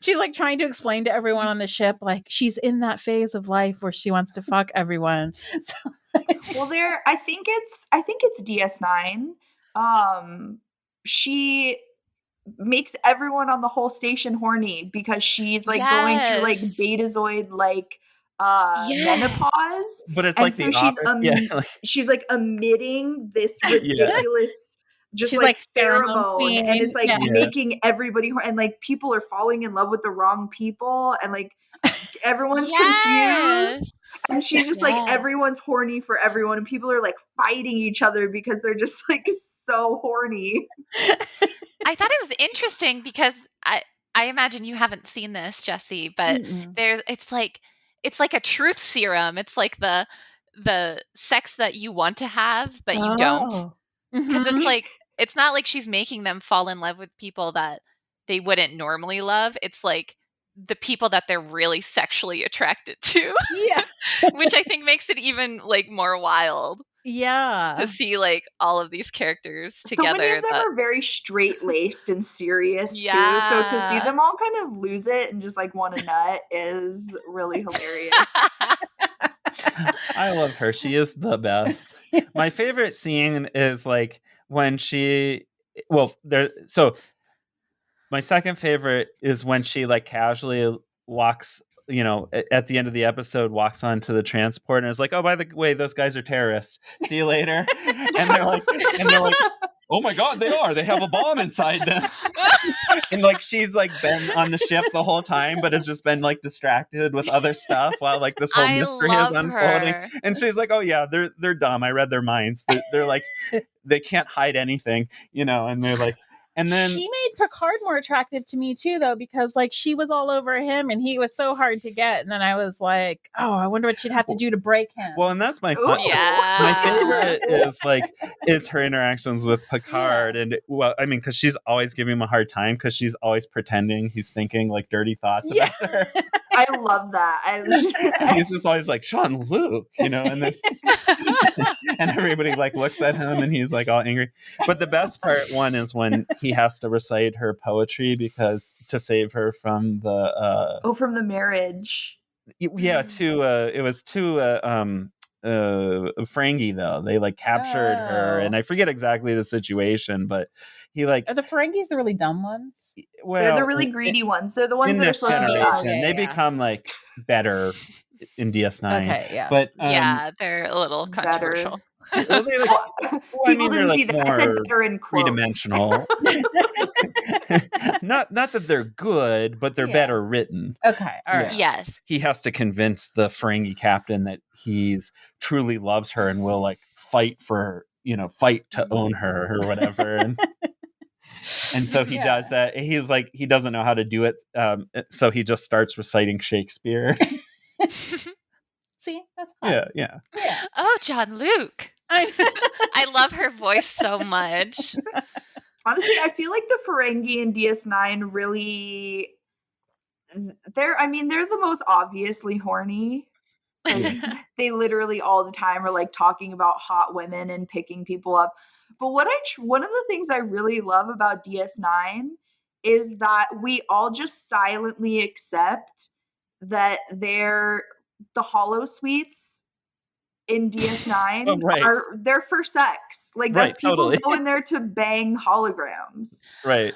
She's like trying to explain to everyone on the ship, like she's in that phase of life where she wants to fuck everyone. So, well, I think it's DS9. She makes everyone on the whole station horny because she's like going through like betazoid like menopause. But it's and like so the opposite. she's like emitting this ridiculous just she's like pheromone queen. and it's like making everybody and like people are falling in love with the wrong people and like everyone's confused. And she's just like, everyone's horny for everyone. And people are like fighting each other because they're just like so horny. I thought it was interesting because I imagine you haven't seen this, Jessie, but it's like a truth serum. It's like the sex that you want to have, but you don't. Because it's like, it's not like she's making them fall in love with people that they wouldn't normally love. It's like the people that they're really sexually attracted to. Yeah. Which I think makes it even like more wild. Yeah. To see like all of these characters together. So many of them are very straight-laced and serious too. So to see them all kind of lose it and just like want a nut is really hilarious. I love her. She is the best. My favorite scene is like when my second favorite is when she like casually walks, at the end of the episode, walks onto the transport and is like, "Oh, by the way, those guys are terrorists. See you later." and they're like, "Oh my God, they are. They have a bomb inside them." And like she's like been on the ship the whole time, but has just been like distracted with other stuff while like this whole mystery is unfolding. Her. And she's like, "Oh yeah, they're dumb. I read their minds. They're like, they can't hide anything, and they're like." And then she made Picard more attractive to me too, though, because like she was all over him and he was so hard to get. And then I was like, oh, I wonder what she'd have to do to break him. Well, and that's my my favorite is her interactions with Picard. And well, I mean, because she's always giving him a hard time because she's always pretending he's thinking like dirty thoughts about her. I love that. He's just always like, Jean-Luc, and then and everybody like looks at him and he's like all angry. But the best part one is when he has to recite her poetry because to save her from the from the marriage. Yeah, it was to Ferengi though. They like captured her, and I forget exactly the situation, but he like are the Ferengis the really dumb ones? Well, they're the really greedy ones. They're the ones that are supposed to be us. They become like better in DS9. Okay, yeah, but they're a little controversial. Well, they people didn't see that. I said better in quotes. Three-dimensional. not that they're good, but they're better written. Okay, all right. Yes. He has to convince the Ferengi captain that he's truly loves her and will like fight to own her or whatever. And so he does that. He's like, he doesn't know how to do it. So he just starts reciting Shakespeare. See, that's fun. Yeah. Oh, Jean-Luc. I love her voice so much. Honestly, I feel like the Ferengi in DS9 really they're the most obviously horny. Like they literally all the time are like talking about hot women and picking people up. But one of the things I really love about DS9 is that we all just silently accept that the hollow suites in DS9 Oh, right. they're for sex. Like Right, that's people totally. go in there to bang holograms. Right.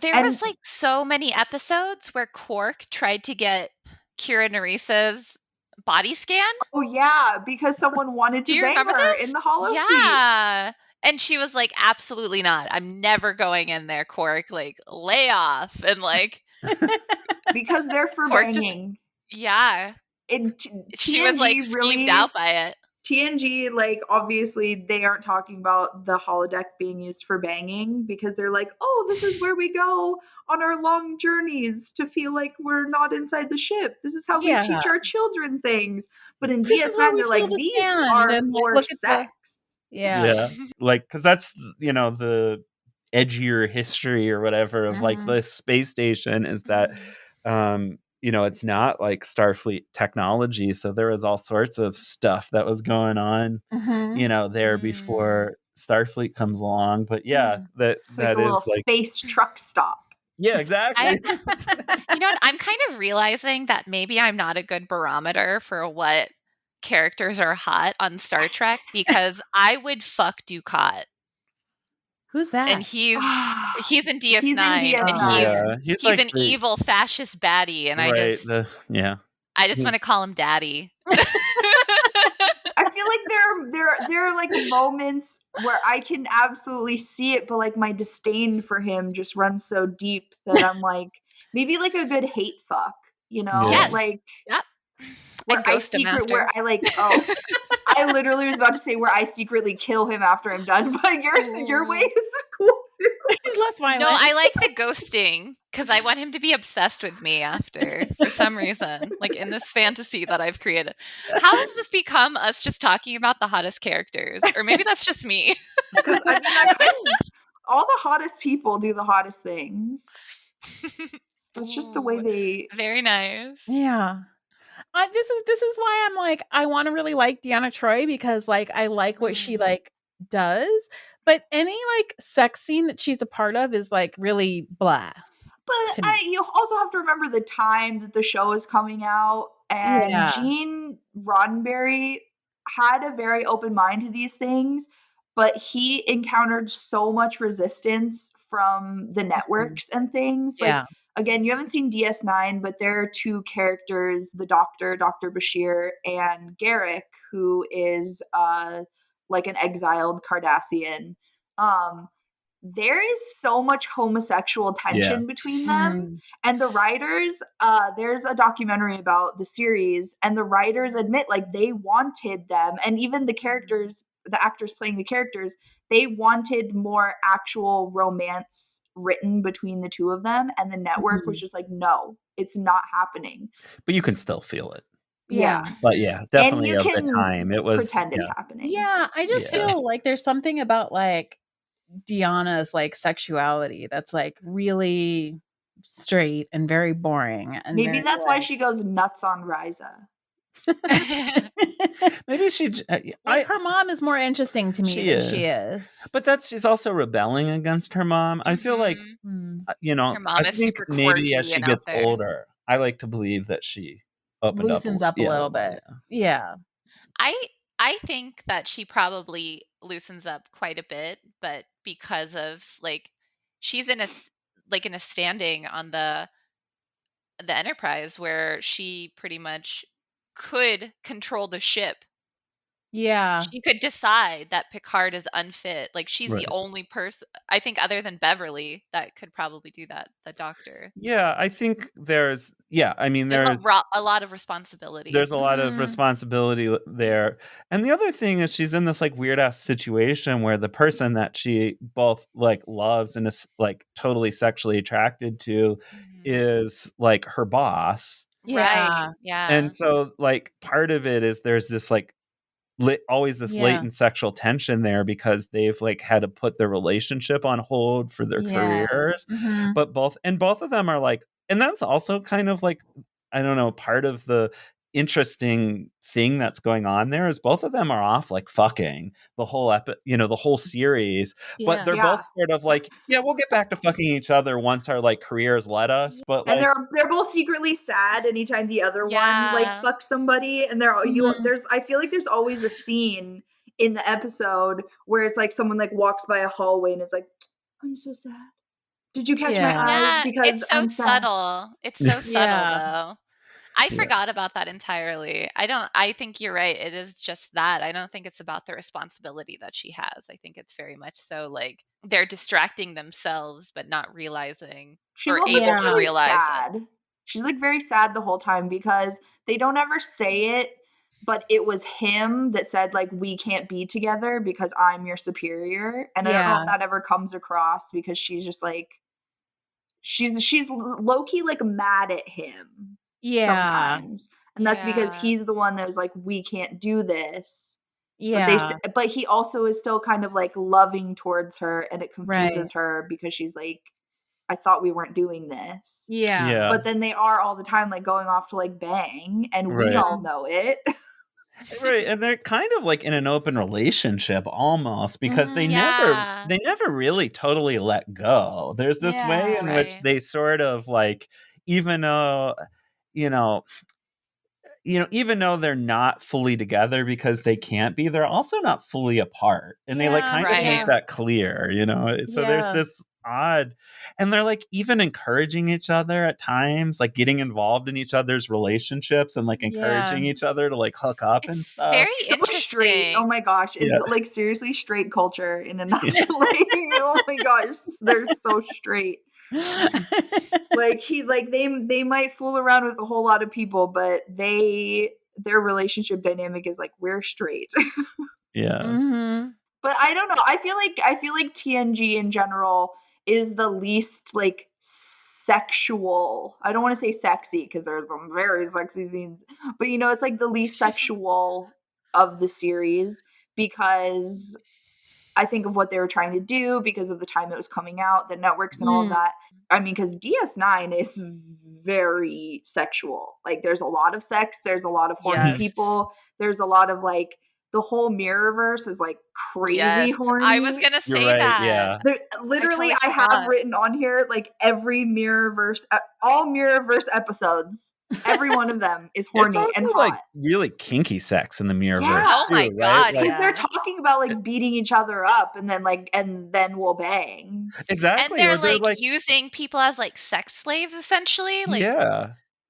There And- was like so many episodes where Quark tried to get Kira Nerissa's body scan. Oh yeah, because someone wanted Do to you bang remember her this? in the hollow suite. Yeah. And she was like, absolutely not. I'm never going in there, Quark. Like, lay off. And like, Because they're for Quark just, banging. yeah. And She was like TNG skeeved out by it. TNG, like, obviously they aren't talking about the holodeck being used for banging because they're like, oh, this is where we go on our long journeys to feel like we're not inside the ship. This is how we teach our children things. But in This is where DS9, we they're feel like, the these sand are and, like, for look at the- sex. Yeah. Like, because that's, the edgier history or whatever of like the space station is that it's not like Starfleet technology, so there was all sorts of stuff that was going on there before Starfleet comes along. But It's that like a is little like space truck stop. yeah, exactly. You know what? I'm kind of realizing that maybe I'm not a good barometer for what characters are hot on Star Trek because I would fuck Ducat. Who's that? And he's in DS9. He's in DS9. And he's he's like an evil fascist baddie, and right, I just want to call him Daddy. I feel like there are like moments where I can absolutely see it, but like my disdain for him just runs so deep that I'm like, maybe like a good hate fuck, Yes. like Yep. where I I literally was about to say where I secretly kill him after I'm done, but your way is cool too. He's less violent. No, I like the ghosting because I want him to be obsessed with me after for some reason, like in this fantasy that I've created. How has this become us just talking about the hottest characters? Or maybe that's just me. All the hottest people do the hottest things. It's just the way they. Very nice. Yeah. This is why I'm like, I want to really like Deanna Troi because like I like what she like does, but any like sex scene that she's a part of is like really blah. But you also have to remember the time that the show is coming out, and Gene Roddenberry had a very open mind to these things, but he encountered so much resistance from the networks and things. Like, again, you haven't seen DS9, but there are two characters, the Doctor, Dr. Bashir, and Garrick, who is like an exiled Cardassian. There is so much homosexual tension between them. And the writers, there's a documentary about the series, and the writers admit like they wanted them, and even the characters, the actors playing the characters, they wanted more actual romance written between the two of them, and the network was just like, no, it's not happening. But you can still feel it. Yeah. But definitely and you of the time it was pretend it's happening. Yeah, I just feel like there's something about like Deanna's like sexuality that's like really straight and very boring. And maybe that's why she goes nuts on Ryza. Maybe she her mom is more interesting to me than she is. But she's also rebelling against her mom. I feel like her mom I is think super maybe as quirky she and gets out there. older, I like to believe that she loosens up a little bit. Yeah. I think that she probably loosens up quite a bit, but because of like she's in a standing on the Enterprise where she pretty much could control the ship. Yeah. She could decide that Picard is unfit. Like she's the only person, I think, other than Beverly that could probably do that, the Doctor. Yeah, I think there's a lot of responsibility. There's a lot of responsibility there. And the other thing is she's in this like weird ass situation where the person that she both like loves and is like totally sexually attracted to is like her boss. Yeah. Right. Yeah. And so like part of it is there's this like always this latent sexual tension there because they've like had to put their relationship on hold for their careers. But both of them are like, and that's also kind of like, I don't know, part of the interesting thing that's going on there is both of them are off like fucking the whole the whole series, but they're both sort of like, yeah, we'll get back to fucking each other once our like careers let us, but and like they're both secretly sad anytime the other one like fucks somebody, and there's I feel like there's always a scene in the episode where it's like someone like walks by a hallway and it's like, I'm so sad. Did you catch my eyes? Because it's so I'm sad. subtle. It's so subtle though. I forgot about that entirely. I think you're right. It is just that. I don't think it's about the responsibility that she has. I think it's very much so like they're distracting themselves but not realizing She's or also able just to really realize sad. it. She's like very sad the whole time because they don't ever say it, but it was him that said like, we can't be together because I'm your superior. And I don't know if that ever comes across because she's just like, she's low-key like mad at him sometimes. And that's because he's the one that was like, we can't do this. But he also is still kind of like loving towards her, and it confuses her because she's like, I thought we weren't doing this. Yeah. But then they are all the time like going off to like bang, and we all know it. Right, and they're kind of like in an open relationship almost because they never really totally let go. There's this way in which they sort of like, even though even though they're not fully together because they can't be, they're also not fully apart. And they like kind of make that clear, So there's this odd, and they're like even encouraging each other at times, like getting involved in each other's relationships and like encouraging each other to like hook up and stuff. Very so interesting. Straight. Oh my gosh. It's like seriously straight culture in a nutshell. Like, oh my gosh. They're so straight. Like they might fool around with a whole lot of people, but their relationship dynamic is like, we're straight. But I don't know. I feel like TNG in general is the least like sexual. I don't want to say sexy because there's some very sexy scenes, but it's like the least sexual of the series because I think of what they were trying to do because of the time it was coming out, the networks and all of that. I mean, because DS9 is very sexual. Like, there's a lot of sex. There's a lot of horny people. There's a lot of, like, the whole Mirrorverse is, like, crazy horny. I was going to say that. Yeah. Literally, I have written on here, like, every Mirrorverse, all Mirrorverse episodes. Every one of them is horny and hot. Like really kinky sex in the Mirrorverse. Yeah. Oh my God. Because they're talking about like beating each other up and then we'll bang. Exactly. And they're like using people as like sex slaves essentially. Like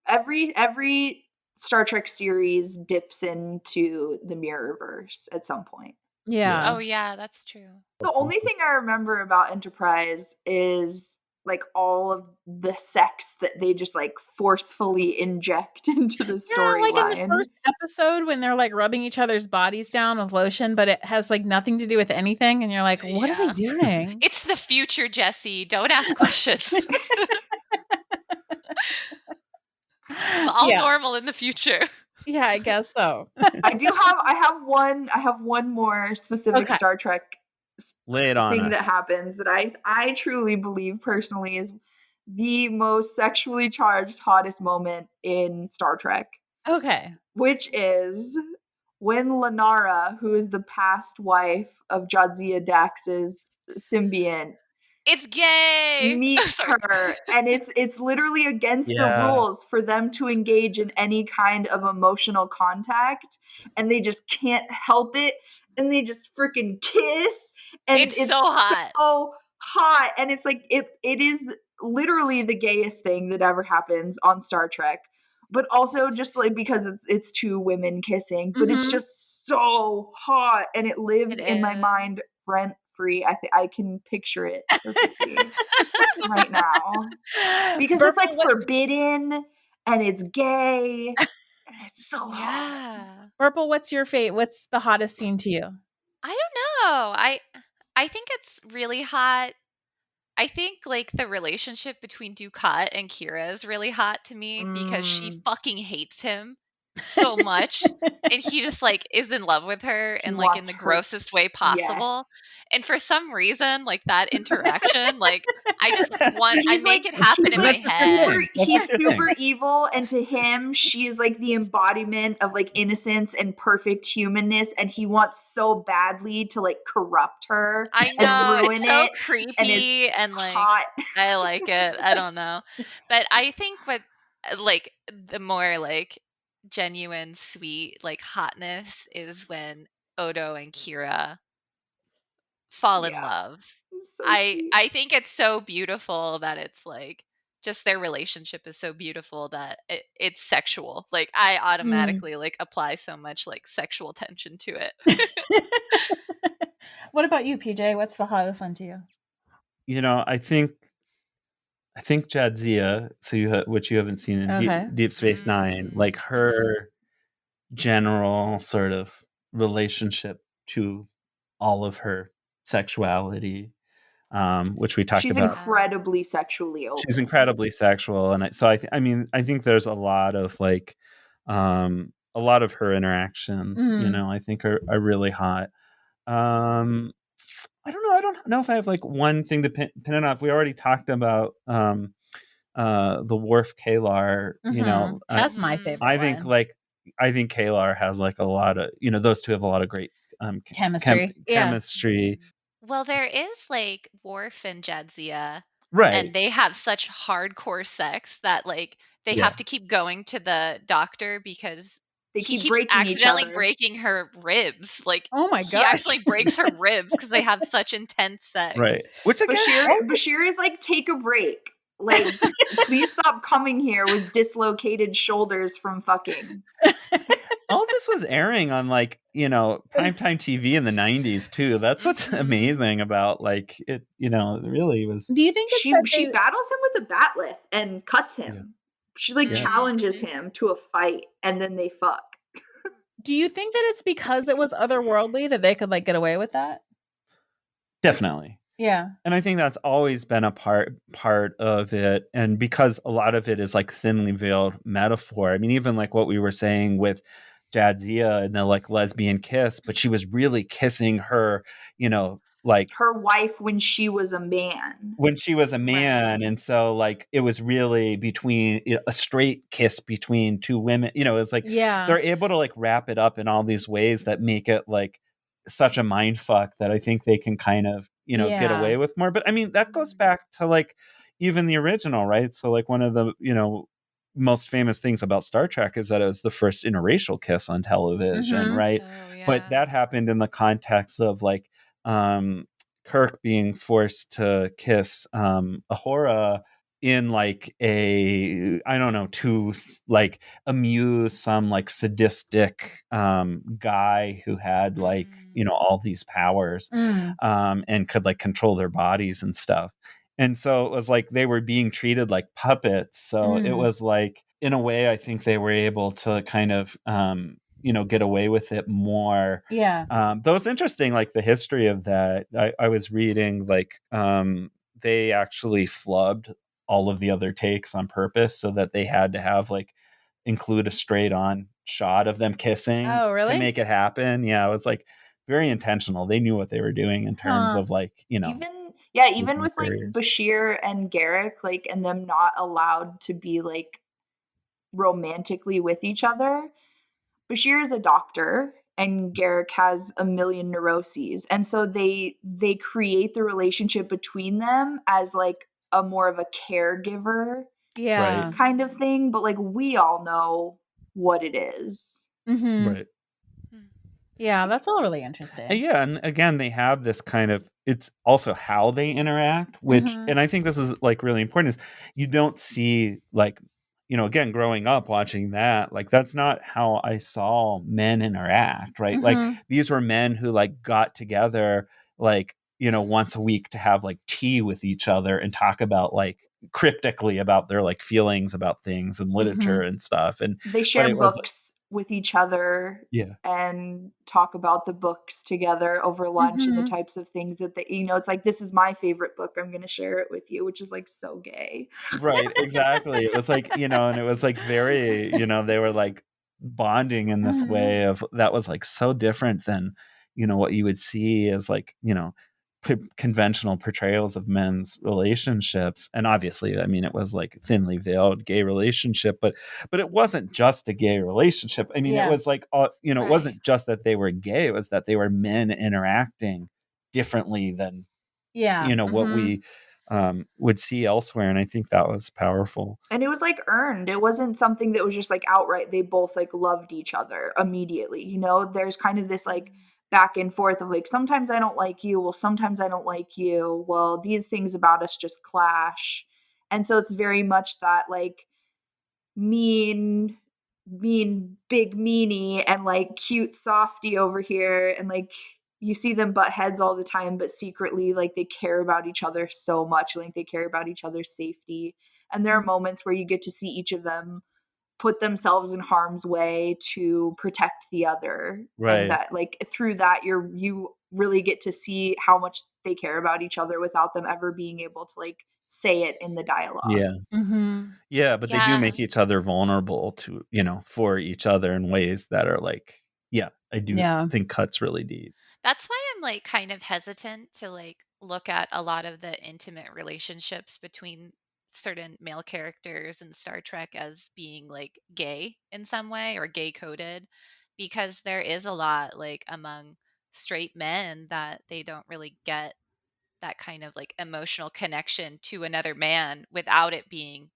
every Star Trek series dips into the Mirrorverse at some point. Yeah. Oh yeah, that's true. The only thing I remember about Enterprise is like all of the sex that they just like forcefully inject into the storyline. Like in the first episode when they're like rubbing each other's bodies down with lotion, but it has like nothing to do with anything, and you're like, what are they doing? It's the future, Jessie. Don't ask questions. All normal in the future. Yeah, I guess so. I have one more specific Star Trek thing that happens that I truly believe personally is the most sexually charged hottest moment in Star Trek. Okay. Which is when Lenara, who is the past wife of Jadzia Dax's symbiont, it's gay, meets her, and it's literally against the rules for them to engage in any kind of emotional contact, and they just can't help it, and they just freaking kiss, and it's so hot. So hot, and it's like it is literally the gayest thing that ever happens on Star Trek, but also just like because it's two women kissing, but it's just so hot, and it lives in my mind rent free. I can picture it perfectly right now because it's like forbidden and it's gay and it's so hot. Berpl, what's your fate? What's the hottest scene to you? I don't know. I think it's really hot. I think like the relationship between Dukat and Kira is really hot to me because she fucking hates him so much, and he just like is in love with her and like in the grossest way possible. And for some reason, like that interaction, like I He's make like, it happen she's in like my head. he's your thing. super evil, and to him, she's like the embodiment of like innocence and perfect humanness, and he wants so badly to like corrupt her I and know, ruin it's so it, and creepy it's and like hot. I like it. I don't know. But I think what like the more like genuine sweet like hotness is when Odo and Kira fall in Yeah, love. it's so sweet. I think it's so beautiful that it's like just their relationship is so beautiful that it's sexual. Like I automatically like apply so much like sexual tension to it. What about you, PJ? What's the hottest one to you? You know, I think Jadzia, which you haven't seen in Okay. Deep Space Nine, like her general sort of relationship to all of her sexuality, which we talked She's about. incredibly sexually open. She's incredibly sexual, and I think there's a lot of like, a lot of her interactions, you know, I think are really hot. I don't know. I don't know if I have like one thing to pin it off. We already talked about the Worf Kalar. You know, That's my favorite I think one. I think Kalar has like a lot of, you know, those two have a lot of great Chemistry. chemistry. Well, there is like Worf and Jadzia, Right. and they have such hardcore sex that like they Yeah. have to keep going to the doctor because They he keep keeps breaking each accidentally other. breaking her ribs. Like Oh my he gosh. accidentally breaks her ribs because they have such intense sex. Right. Which again, Bashir is like, take a break. Like, please stop coming here with dislocated shoulders from fucking. all this was airing on like, you know, primetime TV in the 90s too. That's what's amazing about like it, you know, it really was. Do you think She battles him with a batleth and cuts him. Yeah. She like Yeah. challenges him to a fight, and then they fuck. Do you think that it's because it was otherworldly that they could like get away with that? Definitely. Yeah. And I think that's always been a part of it. And because a lot of it is like thinly veiled metaphor. I mean, even like what we were saying with Jadzia and the like lesbian kiss, but she was really kissing her, you know, like her wife when she was a man. Right. And so like it was really between, you know, a straight kiss between two women, you know, it's like they're able to like wrap it up in all these ways that make it like such a mind fuck that I think they can kind of, you know, get away with more. But I mean, that goes back to like even the original, right? So like one of the, you know, most famous things about Star Trek is that it was the first interracial kiss on television, right? Oh, yeah. But that happened in the context of like Kirk being forced to kiss Ahura in like a, I don't know, to like amuse some like sadistic guy who had like, you know, all these powers and could like control their bodies and stuff. And so it was like they were being treated like puppets. So it was like, in a way, I think they were able to kind of, you know, get away with it more. Yeah. Though it's interesting, like the history of that. I was reading like they actually flubbed all of the other takes on purpose so that they had to have like include a straight on shot of them kissing to make it happen. Yeah, it was like very intentional. They knew what they were doing in terms of like, you know, even with like Bashir and Garrick, like, and them not allowed to be like romantically with each other. Bashir is a doctor and Garrick has a million neuroses, and so they create the relationship between them as like a more of a caregiver kind of thing, but like we all know what it is. Right. Yeah, that's all really interesting. Yeah, and again, they have this kind of, it's also how they interact, which, and I think this is like really important, is you don't see like, you know, again, growing up watching that, like that's not how I saw men interact, right? Like these were men who like got together like, you know, once a week to have like tea with each other and talk about like cryptically about their like feelings about things and literature and stuff. And they share books with each other and talk about the books together over lunch and the types of things that they, you know, it's like, this is my favorite book, I'm going to share it with you, which is like so gay. Right, exactly. It was like, you know, and it was like very, you know, they were like bonding in this way of that was like so different than, you know, what you would see as like, you know, conventional portrayals of men's relationships. And obviously, I mean, it was like thinly veiled gay relationship, but it wasn't just a gay relationship. I mean, it was like, it wasn't just that they were gay, it was that they were men interacting differently than what we would see elsewhere. And I think that was powerful. And it was like earned. It wasn't something that was just like outright they both like loved each other immediately. There's kind of this like back and forth of like, sometimes I don't like you, well, sometimes I don't like you, well, these things about us just clash. And so it's very much that like mean big meanie and like cute softy over here, and like you see them butt heads all the time, but secretly like they care about each other so much, like they care about each other's safety. And there are moments where you get to see each of them put themselves in harm's way to protect the other. Right. And that like through that you really get to see how much they care about each other without them ever being able to like say it in the dialogue. Yeah. Yeah, but they do make each other vulnerable to, for each other in ways that are like, I do think cuts really deep. That's why I'm like kind of hesitant to like look at a lot of the intimate relationships between certain male characters in Star Trek as being like gay in some way or gay coded, because there is a lot like among straight men that they don't really get that kind of like emotional connection to another man without it being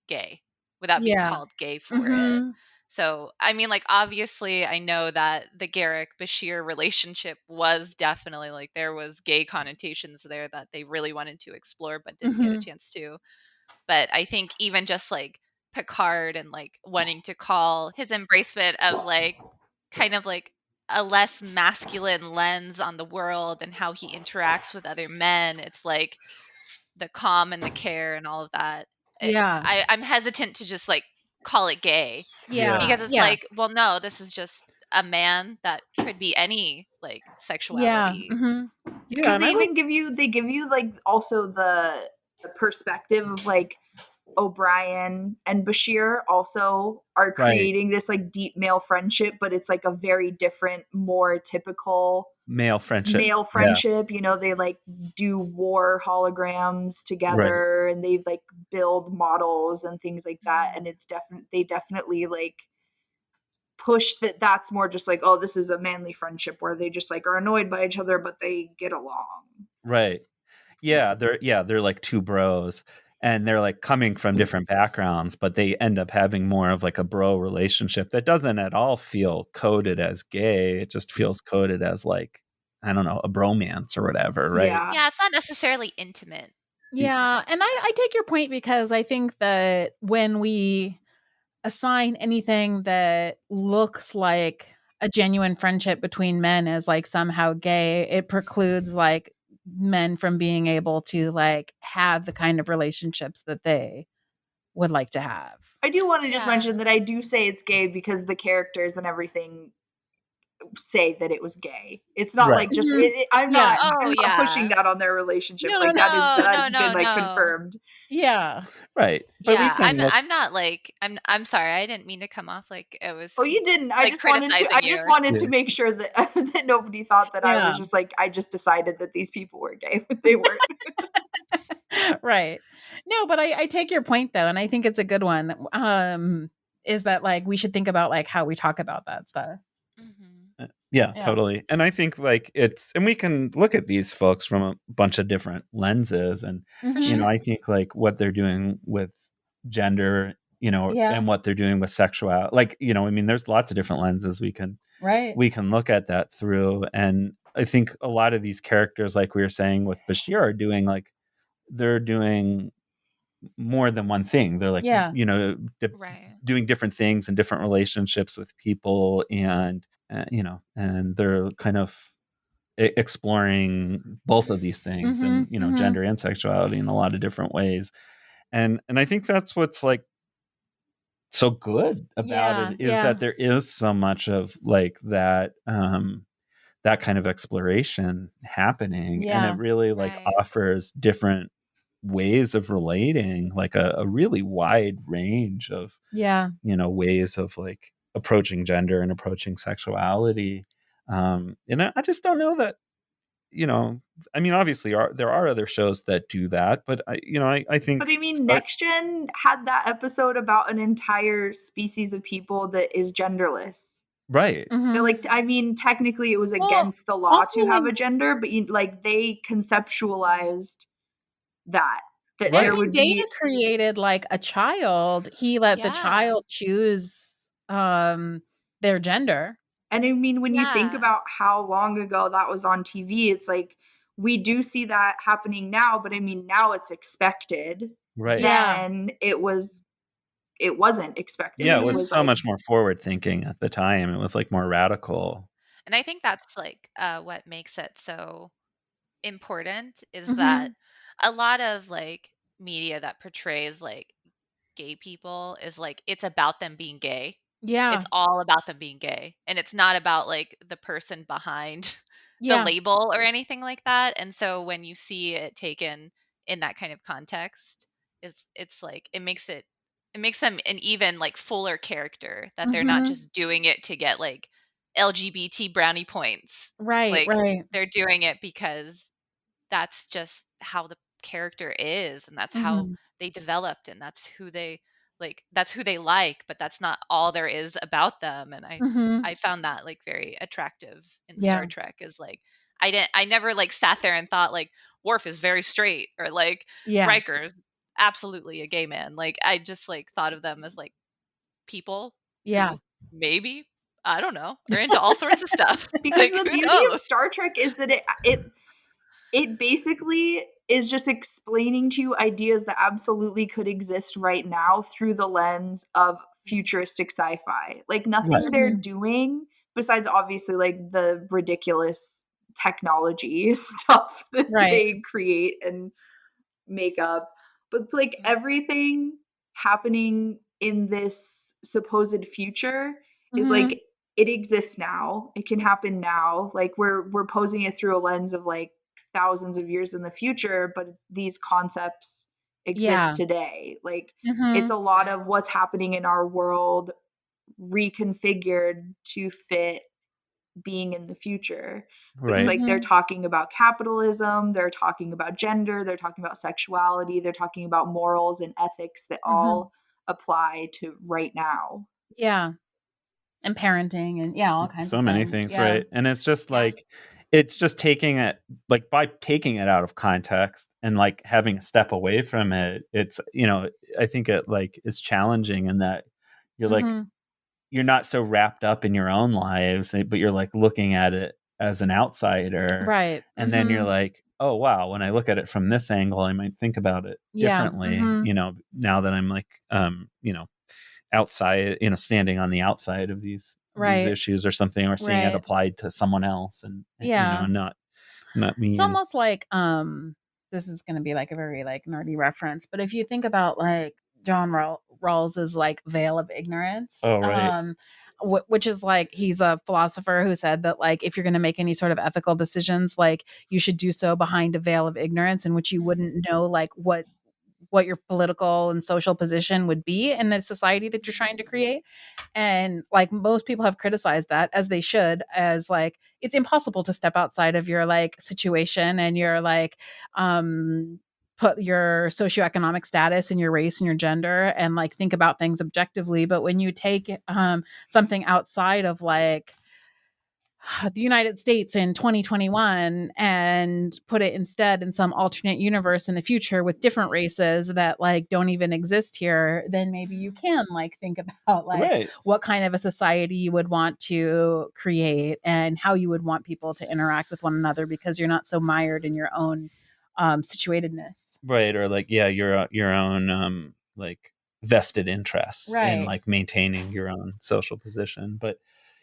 gay, without being called gay for it. So, I mean, like, obviously, I know that the Garrick Bashir relationship was definitely like there was gay connotations there that they really wanted to explore but didn't get a chance to. But I think even just like Picard and like wanting to call his embracement of like kind of like a less masculine lens on the world and how he interacts with other men, it's like the calm and the care and all of that. I'm hesitant to just like call it gay. Because it's like, well, no, this is just a man that could be any like sexuality. Because they give you like also the perspective of like O'Brien and Bashir also are creating this like deep male friendship, but it's like a very different, more typical male friendship. They like do war holograms together, and they like build models and things like that. And it's they definitely like push that's more just like, oh, this is a manly friendship where they just like are annoyed by each other, but they get along. Right. Yeah, they're like two bros, and they're like coming from different backgrounds, but they end up having more of like a bro relationship that doesn't at all feel coded as gay. It just feels coded as like, I don't know, a bromance or whatever, right? Yeah, it's not necessarily intimate. Yeah, and I take your point, because I think that when we assign anything that looks like a genuine friendship between men as like somehow gay, it precludes like men from being able to like have the kind of relationships that they would like to have. I do want to just mention that I do say it's gay because the characters and everything say that it was gay. It's not like just I'm not pushing that on their relationship. That's been like confirmed. Right. But I'm not like I'm sorry, I didn't mean to come off like it was. Oh, you didn't. I just wanted to make sure that that nobody thought that I was just like I just decided that these people were gay, but they weren't. Right. No, but I take your point though, and I think it's a good one. Is that like we should think about like how we talk about that stuff. Yeah, totally. And I think like and we can look at these folks from a bunch of different lenses, and I think like what they're doing with gender, and what they're doing with sexuality, like, I mean, there's lots of different lenses we can look at that through. And I think a lot of these characters, like we were saying with Bashir, are doing like they're doing more than one thing. They're like, doing different things in different relationships with people, and and they're kind of exploring both of these things, and gender and sexuality in a lot of different ways. And I think that's what's like so good about it, is that there is so much of like that that kind of exploration happening, and it really like offers different ways of relating, like a really wide range of ways of like approaching gender and approaching sexuality. And I just don't know that I mean, obviously there are other shows that do that, but I think. But I mean, Next Gen had that episode about an entire species of people that is genderless. Right. Like, I mean, technically it was Well, against the law also to have when- a gender, but they conceptualized that And Right. there when would be. Data created like a child, he let the Yeah. child choose their gender. And I mean, when you think Yeah. about how long ago that was on TV, it's like we do see that happening now, but I mean, now it's expected. Right. Yeah. Then it wasn't expected. Yeah, it It was was so like, much more forward thinking at the time. It was like more radical. And I think that's like what makes it so important is Mhm. that a lot of like media that portrays like gay people is like it's about them being gay. Yeah. It's all about them being gay, and it's not about like the person behind the Yeah. label or anything like that. And so when you see it taken in that kind of context, it's like it makes them an even like fuller character, that they're not Mhm. just doing it to get like LGBT brownie points. Right, Like right. they're doing it because that's just how the character is, and that's how Mhm. they developed, and that's who they like, but that's not all there is about them. And Mhm. I found that like very attractive in Yeah. Star Trek, is like I never like sat there and thought like Worf is very straight, or like Yeah. Riker's absolutely a gay man. Like I just like thought of them as like people Yeah. who maybe, I don't know, are into all sorts of stuff. because Like, the who beauty knows? of Star Trek is that it basically is just explaining to you ideas that absolutely could exist right now through the lens of futuristic sci-fi. Like nothing Right. they're Mhm. doing besides obviously like the ridiculous technology stuff that Right. they create and make up, but it's like everything happening in this supposed future is Mhm. like it exists now. It can happen now. Like we're posing it through a lens of like thousands of years in the future, but these concepts Yeah. exist today. Like it's Mhm. a lot Right. of what's happening in our world reconfigured to fit being in the future. But it's Right. like they're Mhm. talking about capitalism, they're talking about gender, they're talking about sexuality, they're talking about morals and ethics that Mhm. all apply to right now. Yeah. And parenting and all kinds So of many things. things, Yeah. right? And it's just Yeah. like it's just taking it, like, by taking it out of context and like having a step away from it, it's I think it like is challenging in that you're like Mhm. you're not so wrapped up in your own lives, but you're like looking at it as an outsider. Right. And then you're Mhm. like, oh wow, when I look at it from this angle, I might think about it Yeah. differently, Mhm. now that I'm like outside, standing on the outside of these Right. issues or something, or seeing it Right. applied to someone else, and Yeah. not me. It's And almost like this is going to be like a very like nerdy reference, but if you think about like John Rawls's like veil of ignorance, oh right, which is like he's a philosopher who said that like if you're going to make any sort of ethical decisions, like you should do so behind a veil of ignorance in which you wouldn't know like what your political and social position would be in the society that you're trying to create. And like most people have criticized that, as they should, as like it's impossible to step outside of your like situation and your like put your socioeconomic status and your race and your gender and like think about things objectively. But when you take something outside of like the United States in 2021 and put it instead in some alternate universe in the future with different races that like don't even exist here, then maybe you can like think about like right, what kind of a society you would want to create and how you would want people to interact with one another, because you're not so mired in your own situatedness. right, or like your own like vested interests in Right. like maintaining your own social position. But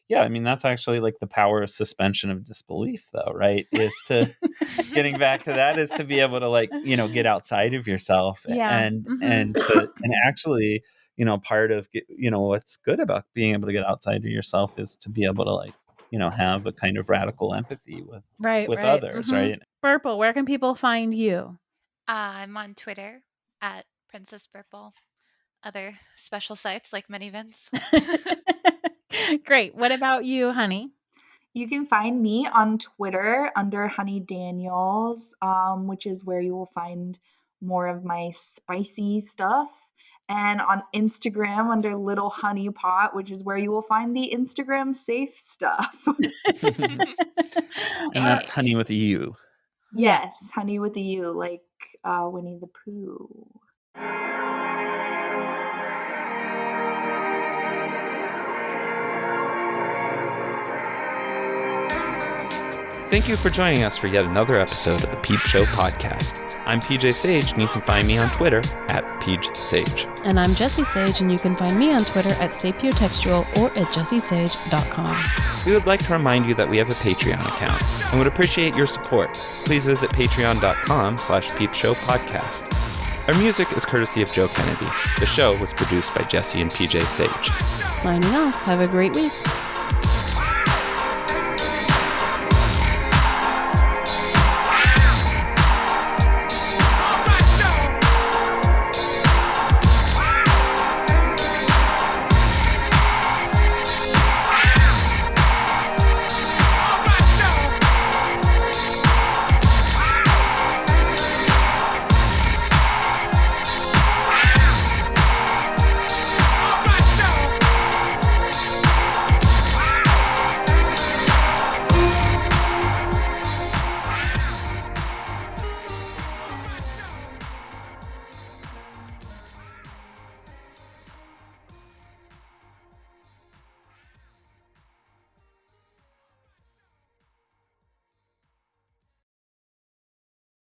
yeah, I mean that's actually like the power of suspension of disbelief, though, right? Is to getting back to that, is to be able to like get outside of yourself, Yeah. and Mhm. actually part of what's good about being able to get outside of yourself is to be able to like have a kind of radical empathy Right, with right. others, Mhm. right? Berpl, where can people find you? I'm on Twitter at Princess Berpl. Other special sites like many events. Great. What about you, honey? You can find me on Twitter under Hunny Daniels, which is where you will find more of my spicy stuff. And on Instagram under Little Honey Pot, which is where you will find the Instagram safe stuff. And that's Hunny with a U. Yes, Hunny with a U, like Winnie the Pooh. Thank you for joining us for yet another episode of the Peepshow podcast. I'm PJ Sage, and you can find me on Twitter at PeachSage. And I'm Jessie Sage, and you can find me on Twitter at sapiotextual or at jessiesage.com. We would like to remind you that we have a Patreon account and would appreciate your support. Please visit patreon.com/peepshowpodcast. Our music is courtesy of Joe Kennedy. The show was produced by Jessie and PJ Sage. Signing off. Have a great week.